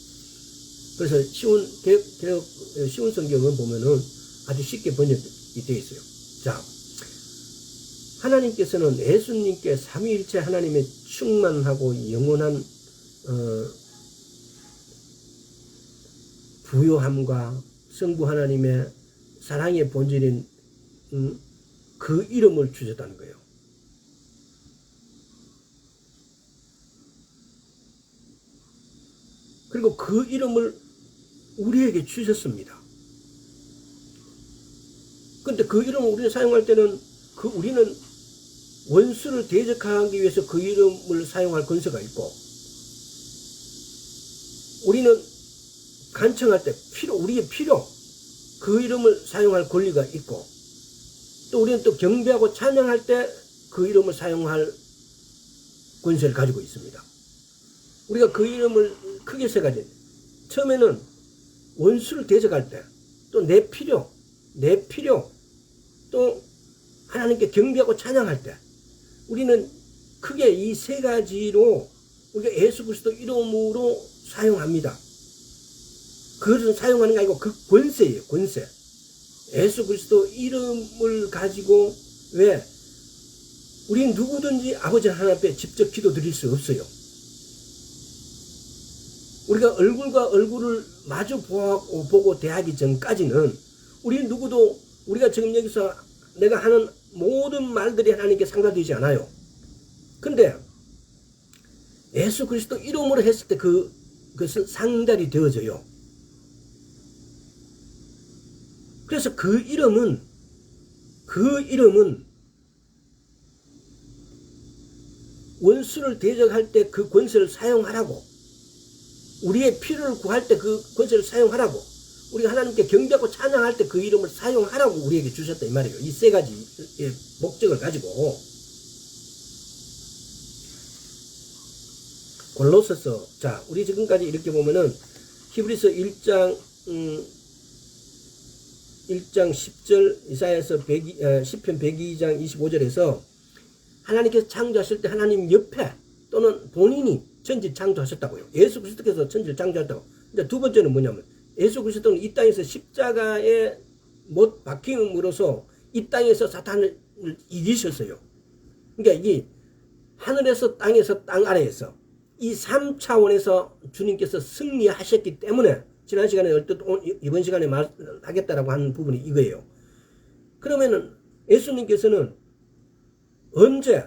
그래서 쉬운 성경은 보면은 아주 쉽게 번역이 되어 있어요. 자, 하나님께서는 예수님께 삼위일체 하나님의 충만하고 영원한 부요함과 성부 하나님의 사랑의 본질인 그 이름을 주셨다는 거예요. 그리고 그 이름을 우리에게 주셨습니다. 근데 그 이름을 우리가 사용할 때는 우리는 원수를 대적하기 위해서 그 이름을 사용할 권세가 있고 우리는 간청할 때 우리의 필요 그 이름을 사용할 권리가 있고 또 우리는 또 경배하고 찬양할 때 그 이름을 사용할 권세를 가지고 있습니다. 우리가 그 이름을 크게 세 가지. 처음에는 원수를 대적할 때, 또 내 필요, 또 하나님께 경배하고 찬양할 때, 우리는 크게 이 세 가지로 우리가 예수 그리스도 이름으로 사용합니다. 그것을 사용하는 게 아니고 그 권세예요, 권세. 예수 그리스도 이름을 가지고 왜? 우리는 누구든지 아버지 하나님 앞에 직접 기도 드릴 수 없어요. 우리가 얼굴과 얼굴을 마주 보고 대하기 전까지는 우리 누구도 우리가 지금 여기서 내가 하는 모든 말들이 하나님께 상달되지 않아요. 근데 예수 그리스도 이름으로 했을 때 그것은 상달이 되어져요. 그래서 그 이름은 원수를 대적할 때 그 권세를 사용하라고 우리의 필요를 구할 때 그 권세를 사용하라고 우리가 하나님께 경배하고 찬양할 때 그 이름을 사용하라고 우리에게 주셨다 이 말이에요. 이 세 가지의 목적을 가지고 골로새서 자 우리 지금까지 이렇게 보면은 히브리서 1장 10절 이사야서 시편 102장 25절에서 하나님께서 창조하실 때 하나님 옆에 또는 본인이 천지를 창조하셨다고요. 예수 그리스도께서 천지를 창조했다고. 근데 두 번째는 뭐냐면 예수 그리스도는 이 땅에서 십자가에 못 박힘으로써 이 땅에서 사탄을 이기셨어요. 그러니까 이 하늘에서 땅에서 땅 아래에서 이 3차원에서 주님께서 승리하셨기 때문에 지난 시간에 이번 시간에 말하겠다라고 하는 부분이 이거예요. 그러면은 예수님께서는 언제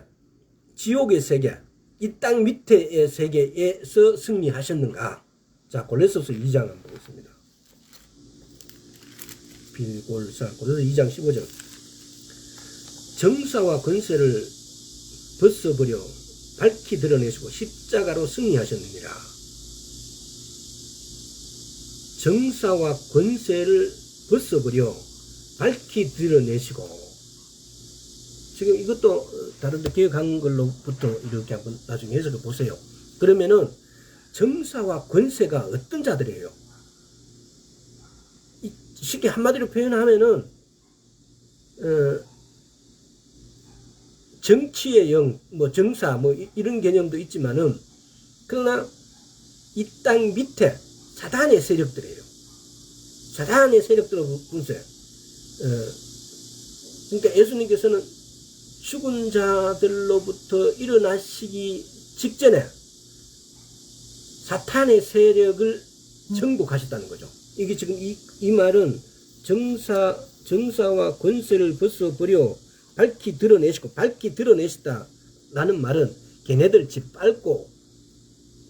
지옥의 세계, 이 땅 밑에의 세계에서 승리하셨는가? 자, 골로새서 2장 한번 보겠습니다. 골로새서 2장 15절. 정사와 권세를 벗어버려 밝히 드러내시고 십자가로 승리하셨느니라. 정사와 권세를 벗어버려 밝히 드러내시고 지금 이것도 다른데 기억한 걸로부터 이렇게 한번 나중에 해석을 보세요. 그러면은 정사와 권세가 어떤 자들이에요? 쉽게 한마디로 표현하면은 정치의 영, 뭐 정사, 뭐 이런 개념도 있지만은 그러나 이 땅 밑에 사단의 세력들이에요. 사단의 세력들을 분쇄. 그러니까 예수님께서는 죽은 자들로부터 일어나시기 직전에 사탄의 세력을 정복하셨다는 거죠. 이게 지금 이 말은 정사와 권세를 벗어버려 밝히 드러내셨다라는 말은 걔네들 짓밟고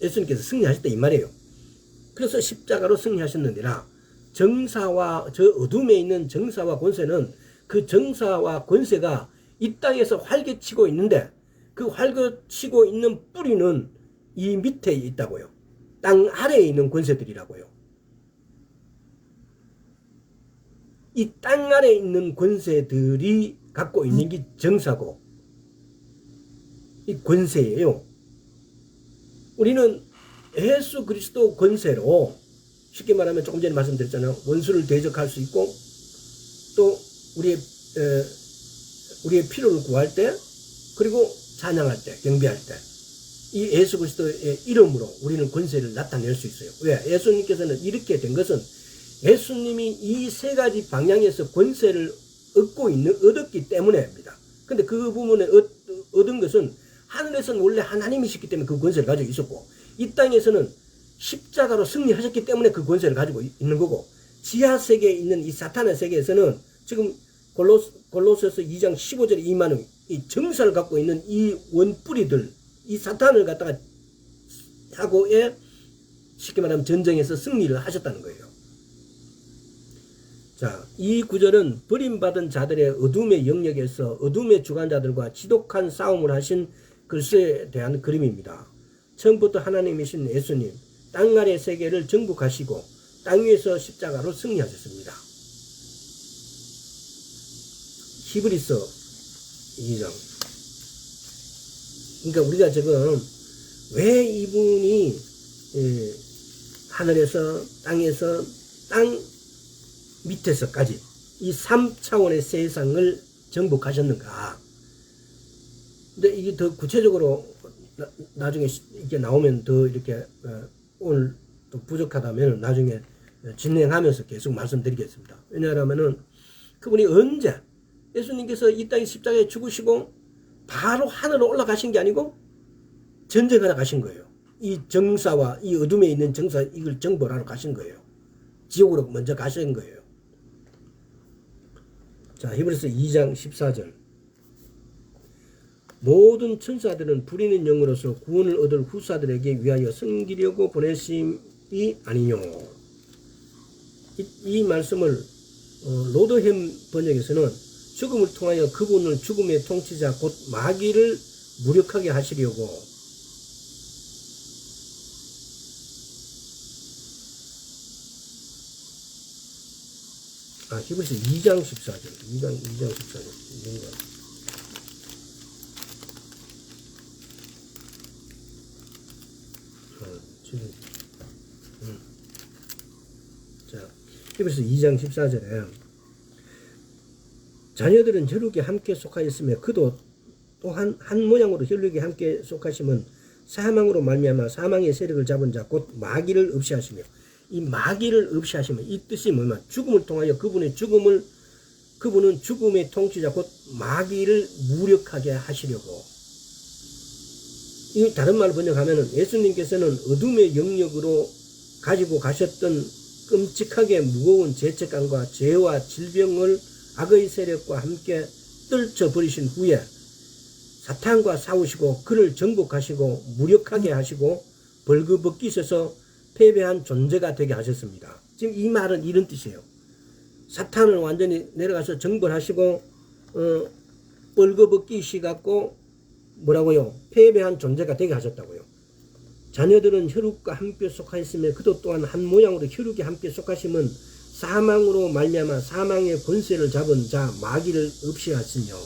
예수님께서 승리하셨다 이 말이에요. 그래서 십자가로 승리하셨느니라. 정사와 저 어둠에 있는 정사와 권세는 그 정사와 권세가 이 땅에서 활개치고 있는데 그 활개치고 있는 뿌리는 이 밑에 있다고요. 땅 아래에 있는 권세들이라고요. 이 땅 아래에 있는 권세들이 갖고 있는 게 정사고 이 권세예요. 우리는 예수 그리스도 권세로 쉽게 말하면 조금 전에 말씀드렸잖아요. 원수를 대적할 수 있고 또 우리의 필요를 구할 때 그리고 찬양할 때 경배할 때 이 예수 그리스도의 이름으로 우리는 권세를 나타낼 수 있어요. 왜? 예수님께서는 이렇게 된 것은 예수님이 이 세 가지 방향에서 권세를 얻었기 때문에입니다. 근데 그 부분에 얻은 것은 하늘에서는 원래 하나님이시기 때문에 그 권세를 가지고 있었고 이 땅에서는 십자가로 승리하셨기 때문에 그 권세를 가지고 있는 거고 지하 세계에 있는 이 사탄의 세계에서는 지금 골로새서 2장 15절에 임하는 이 정사를 갖고 있는 이 원뿌리들 이 사탄을 갖다가 하고의 쉽게 말하면 전쟁에서 승리를 하셨다는 거예요. 자, 이 구절은 버림받은 자들의 어둠의 영역에서 어둠의 주관자들과 지독한 싸움을 하신 글쎄에 대한 그림입니다. 처음부터 하나님이신 예수님, 땅 아래 세계를 정복하시고 땅 위에서 십자가로 승리하셨습니다. 히브리서 2장. 그러니까 우리가 지금 왜 이분이 하늘에서 땅에서 땅 밑에서까지 이 3차원의 세상을 정복하셨는가. 근데 이게 더 구체적으로 나중에 이게 나오면 더 이렇게 오늘 또 부족하다면 나중에 진행하면서 계속 말씀드리겠습니다. 왜냐하면은 그분이 언제 예수님께서 이 땅에 십자가에 죽으시고 바로 하늘로 올라가신 게 아니고 전쟁하러 가신 거예요. 이 정사와 이 어둠에 있는 정사 이걸 정벌하러 가신 거예요. 지옥으로 먼저 가신 거예요. 자, 히브리서 2장 14절. 모든 천사들은 부리는 영으로서 구원을 얻을 후사들에게 위하여 섬기려고 보내심이 아니뇨. 이 말씀을 로드햄 번역에서는 죽음을 통하여 그분을 죽음의 통치자 곧 마귀를 무력하게 하시려고 히브리서 2장 14절 2장 14절 자, 히브리서 2장 14절에 자녀들은 혈육에 함께 속하였으며 그도 또한 한 모양으로 혈육에 함께 속하심은 사망으로 말미암아 사망의 세력을 잡은 자 곧 마귀를 없이하시며 이 마귀를 없이하시면 이 뜻이 뭐냐 죽음을 통하여 그분은 죽음의 통치자 곧 마귀를 무력하게 하시려고 이 다른 말로 번역하면은 예수님께서는 어둠의 영역으로 가지고 가셨던 끔찍하게 무거운 죄책감과 죄와 질병을 악의 세력과 함께 떨쳐버리신 후에 사탄과 싸우시고 그를 정복하시고 무력하게 하시고 벌거벗기셔서 패배한 존재가 되게 하셨습니다. 지금 이 말은 이런 뜻이에요. 사탄을 완전히 내려가서 정벌하시고 벌거벗기시갖고 뭐라고요? 패배한 존재가 되게 하셨다고요. 자녀들은 혈육과 함께 속하였으며 그도 또한 한 모양으로 혈육에 함께 속하심은 사망으로 말미암아 사망의 권세를 잡은 자 마귀를 없이하시며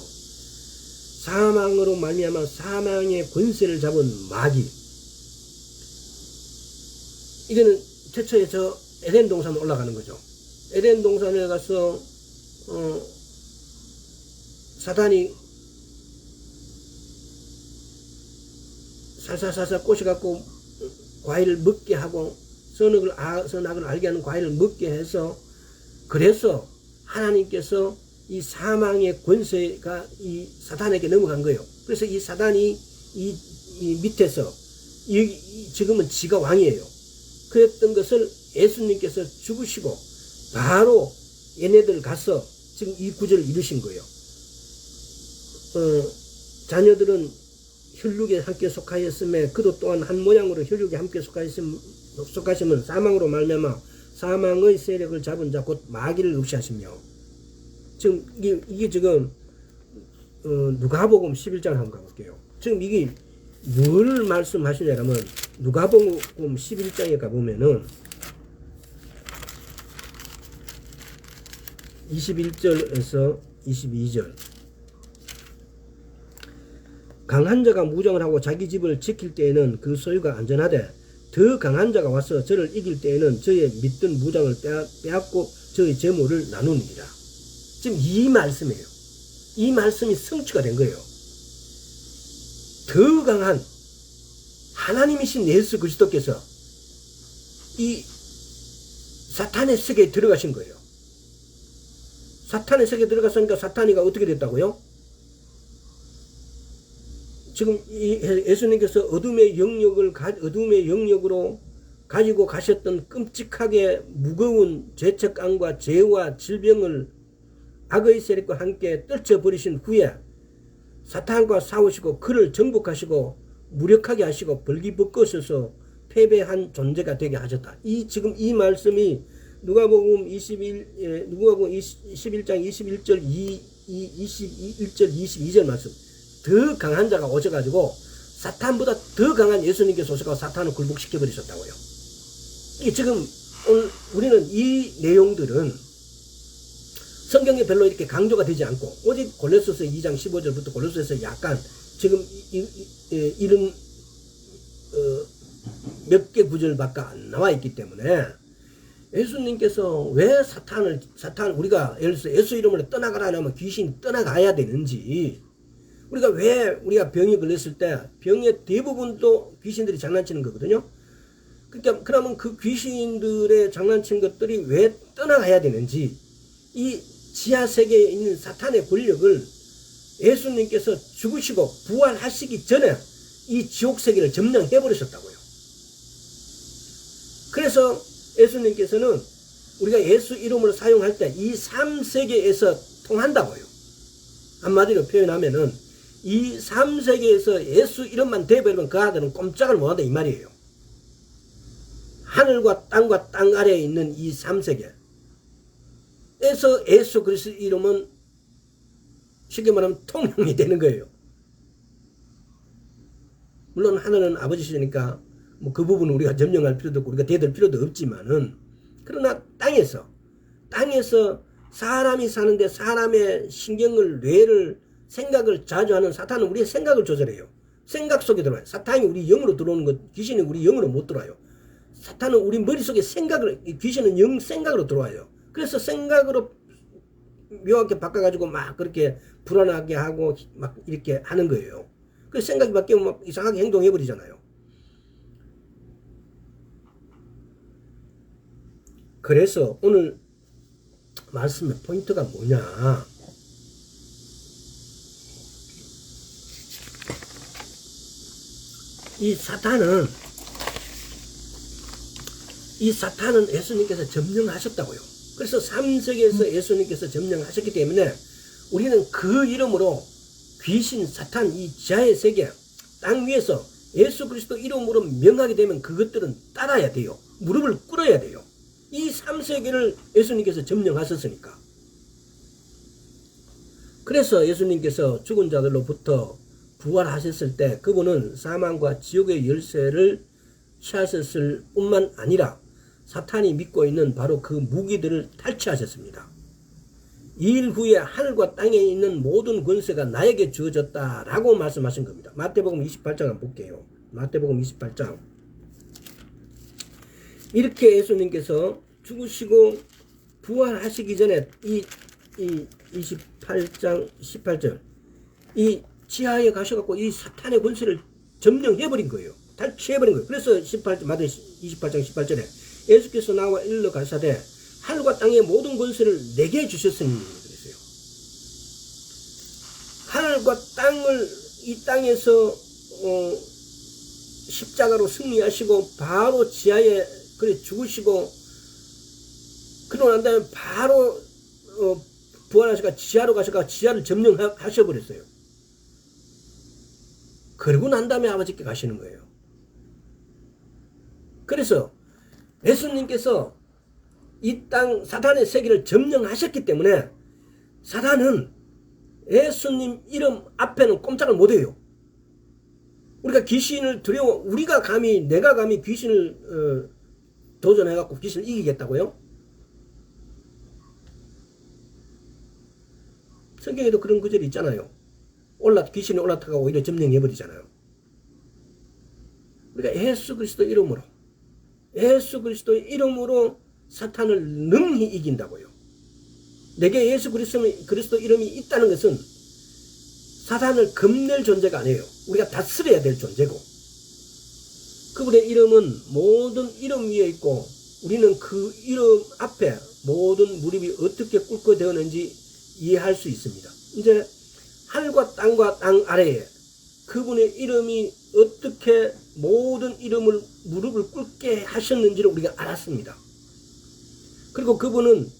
사망으로 말미암아 사망의 권세를 잡은 마귀 이거는 최초에 저 에덴 동산에 올라가는 거죠. 에덴 동산에 가서 사탄이 살살살살 꼬셔갖고 과일을 먹게 하고 선악을 알게 하는 과일을 먹게 해서 그래서 하나님께서 이 사망의 권세가 이 사탄에게 넘어간 거예요. 그래서 이 사단이 이 밑에서 지금은 지가 왕이에요. 그랬던 것을 예수님께서 죽으시고 바로 얘네들 가서 지금 이 구절을 이루신 거예요. 자녀들은 혈육에 함께 속하였음에 그도 또한 한 모양으로 혈육에 함께 속하시면 사망으로 말미암아 사망의 세력을 잡은 자 곧 마귀를 없이하시며. 지금 이게 지금 누가복음 11장 한번 가볼게요. 지금 이게 뭘 말씀하시냐면 누가복음 11장에 가보면은 21절에서 22절. 강한 자가 무장을 하고 자기 집을 지킬 때에는 그 소유가 안전하되 더 강한 자가 와서 저를 이길 때에는 저의 믿던 무장을 빼앗고 저의 재물을 나누니라. 지금 이 말씀이에요. 이 말씀이 성취가 된 거예요. 더 강한 하나님이신 예수 그리스도께서 이 사탄의 세계에 들어가신 거예요. 사탄의 세계에 들어갔으니까 사탄이가 어떻게 됐다고요? 지금 예수님께서 어둠의 영역으로 가지고 가셨던 끔찍하게 무거운 죄책감과 죄와 질병을 악의 세력과 함께 떨쳐버리신 후에 사탄과 싸우시고 그를 정복하시고 무력하게 하시고 벌기벗겨서 패배한 존재가 되게 하셨다. 지금 이 말씀이 누가복음 11장 21절 21절 22절 말씀. 더 강한 자가 오셔가지고 사탄보다 더 강한 예수님께서 오셔가지고 사탄을 굴복시켜 버리셨다고요. 이게 지금 오늘 우리는 이 내용들은 성경에 별로 이렇게 강조가 되지 않고 오직 골로새서 2장 15절부터 골로새서 약간 지금 이런 몇 개 구절밖에 안 나와 있기 때문에 예수님께서 왜 우리가 예를 들어서 예수 이름으로 떠나가라 하면 귀신이 떠나가야 되는지, 우리가 병이 걸렸을 때 병의 대부분도 귀신들이 장난치는 거거든요. 그러니까 그러면 그 귀신들의 장난치는 것들이 왜 떠나가야 되는지, 이 지하 세계에 있는 사탄의 권력을 예수님께서 죽으시고 부활하시기 전에 이 지옥 세계를 점령해 버리셨다고요. 그래서 예수님께서는 우리가 예수 이름으로 사용할 때 이 3세계에서 통한다고요. 한마디로 표현하면은 이 3세계에서 예수 이름만 대버리면 그 아들은 꼼짝을 못한다 이 말이에요. 하늘과 땅 아래에 있는 이 3세계에서 예수 그리스도 이름은 쉽게 말하면 통용이 되는 거예요. 물론 하늘은 아버지시니까 뭐 그 부분은 우리가 점령할 필요도 없고 우리가 대들 필요도 없지만은, 그러나 땅에서 사람이 사는데 사람의 신경을, 뇌를, 생각을 자주하는 사탄은 우리의 생각을 조절해요. 생각 속에 들어와요. 사탄이 우리 영으로 들어오는 것, 귀신이 우리 영으로 못 들어와요. 사탄은 우리 머릿속에 귀신은 생각으로 들어와요. 그래서 생각으로 묘하게 바꿔가지고 막 그렇게 불안하게 하고 막 이렇게 하는 거예요. 그래서 생각이 바뀌면 막 이상하게 행동해버리잖아요. 그래서 오늘 말씀의 포인트가 뭐냐. 이 사탄은 예수님께서 점령하셨다고요. 그래서 3세계에서 예수님께서 점령하셨기 때문에 우리는 그 이름으로 귀신, 사탄, 이 지하의 세계, 땅 위에서 예수 그리스도 이름으로 명하게 되면 그것들은 따라야 돼요. 무릎을 꿇어야 돼요. 이 3세계를 예수님께서 점령하셨으니까. 그래서 예수님께서 죽은 자들로부터 부활하셨을 때 그분은 사망과 지옥의 열쇠를 취하셨을 뿐만 아니라 사탄이 믿고 있는 바로 그 무기들을 탈취하셨습니다. 이 일 후에 하늘과 땅에 있는 모든 권세가 나에게 주어졌다라고 말씀하신 겁니다. 마태복음 28장 한번 볼게요. 마태복음 28장. 이렇게 예수님께서 죽으시고 부활하시기 전에 이 28장 18절 이 지하에 가셔갖고 이 사탄의 권세를 점령해버린 거예요. 탈취해버린 거예요. 그래서 마태 28장 18절에 예수께서 나와 일러 가사대 하늘과 땅의 모든 권세를 내게 주셨으니 그랬어요. 이 땅에서 십자가로 승리하시고 바로 지하에 그래 죽으시고 그러고 난 다음에 바로 부활하시가 지하로 가셔가 지하를 점령하셔버렸어요. 그러고 난 다음에 아버지께 가시는 거예요. 그래서 예수님께서 이 땅 사탄의 세계를 점령하셨기 때문에 사탄은 예수님 이름 앞에는 꼼짝을 못해요. 우리가 귀신을 두려워, 내가 감히 귀신을 도전해갖고 귀신을 이기겠다고요? 성경에도 그런 구절이 있잖아요. 귀신이 올라타가 오히려 점령해버리잖아요. 우리가 예수 그리스도 이름으로 사탄을 능히 이긴다고요. 내게 예수 그리스도 이름이 있다는 것은 사탄을 겁낼 존재가 아니에요. 우리가 다스려야 될 존재고, 그분의 이름은 모든 이름 위에 있고 우리는 그 이름 앞에 모든 무릎이 어떻게 꿇고 되었는지 이해할 수 있습니다. 이제 하늘과 땅 아래에 그분의 이름이 어떻게 모든 무릎을 꿇게 하셨는지를 우리가 알았습니다. 그리고 그분은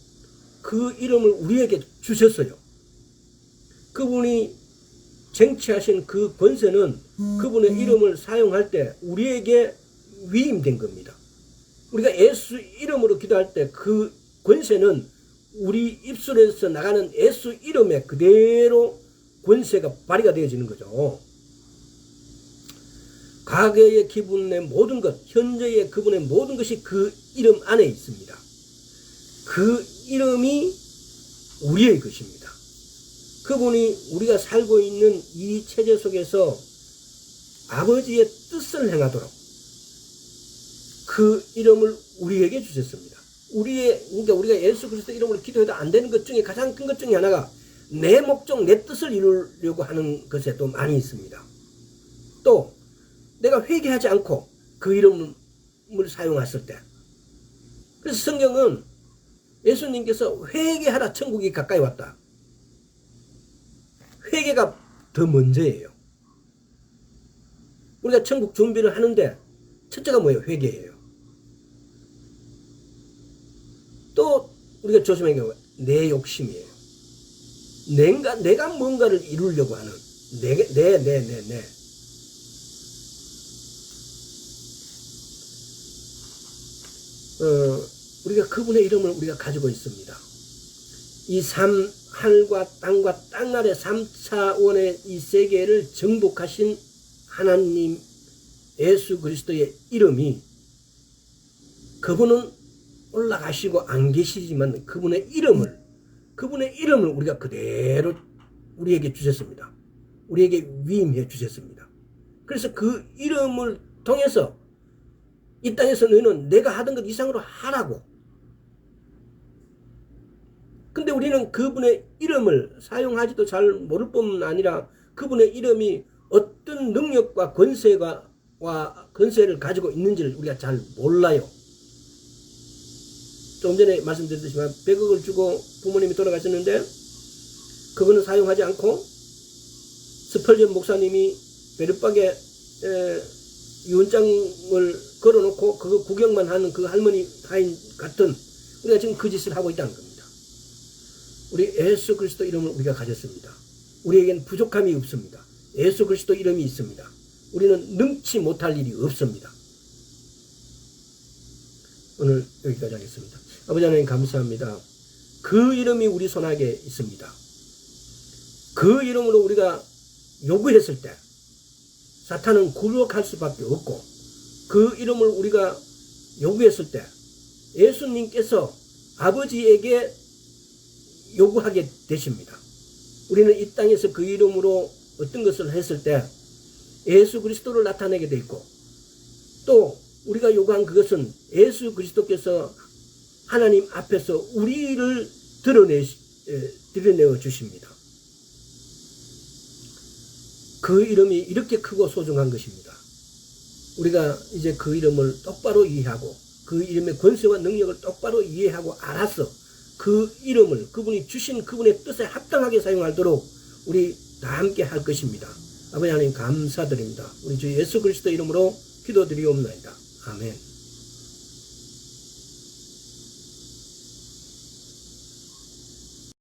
그 이름을 우리에게 주셨어요. 그분이 쟁취하신 그 권세는 그분의 이름을 사용할 때 우리에게 위임된 겁니다. 우리가 예수 이름으로 기도할 때 그 권세는 우리 입술에서 나가는 예수 이름에 그대로 권세가 발휘가 되어지는 거죠. 과거의 그분의 모든 것, 현재의 그분의 모든 것이 그 이름 안에 있습니다. 그 이름이 우리의 것입니다. 그분이 우리가 살고 있는 이 체제 속에서 아버지의 뜻을 행하도록 그 이름을 우리에게 주셨습니다. 그러니까 우리가 예수 그리스도 이름으로 기도해도 안 되는 것 중에 가장 큰 것 중에 하나가 내 목적, 내 뜻을 이루려고 하는 것에 또 많이 있습니다. 또 내가 회개하지 않고 그 이름을 사용했을 때, 그래서 성경은 예수님께서 회개하라 천국이 가까이 왔다. 회개가 더 먼저예요. 우리가 천국 준비를 하는데 첫째가 뭐예요? 회개예요. 또 우리가 조심해야 할 게 내 욕심이에요. 내가 뭔가를 이루려고 하는 우리가 그분의 이름을 우리가 가지고 있습니다. 이 하늘과 땅과 땅 아래 3차원의 이 세계를 정복하신 하나님 예수 그리스도의 이름이, 그분은 올라가시고 안 계시지만 그분의 이름을 우리가 그대로 우리에게 주셨습니다. 우리에게 위임해 주셨습니다. 그래서 그 이름을 통해서 이 땅에서 너희는 내가 하던 것 이상으로 하라고. 근데 우리는 그분의 이름을 사용하지도 잘 모를 뿐만 아니라 그분의 이름이 어떤 능력과 권세를 가지고 있는지를 우리가 잘 몰라요. 조금 전에 말씀드렸지만 100억을 주고 부모님이 돌아가셨는데 그거는 사용하지 않고 스펄전 목사님이 베르박에 유언장을 걸어놓고 그거 구경만 하는 그 할머니 하인 같은 우리가 지금 그 짓을 하고 있다는 겁니다. 우리 예수 그리스도 이름을 우리가 가졌습니다. 우리에겐 부족함이 없습니다. 예수 그리스도 이름이 있습니다. 우리는 능치 못할 일이 없습니다. 오늘 여기까지 하겠습니다. 아버지 하나님 감사합니다. 그 이름이 우리 손아귀에 있습니다. 그 이름으로 우리가 요구했을 때 사탄은 굴복할 수밖에 없고, 그 이름을 우리가 요구했을 때 예수님께서 아버지에게 요구하게 되십니다. 우리는 이 땅에서 그 이름으로 어떤 것을 했을 때 예수 그리스도를 나타내게 돼 있고, 또 우리가 요구한 그것은 예수 그리스도께서 하나님 앞에서 우리를 드러내어 주십니다. 그 이름이 이렇게 크고 소중한 것입니다. 우리가 이제 그 이름을 똑바로 이해하고 그 이름의 권세와 능력을 똑바로 이해하고 알아서 그 이름을 그분이 주신 그분의 뜻에 합당하게 사용하도록 우리 다 함께 할 것입니다. 아버지 하나님 감사드립니다. 우리 주 예수 그리스도 이름으로 기도드리옵나이다. 아멘.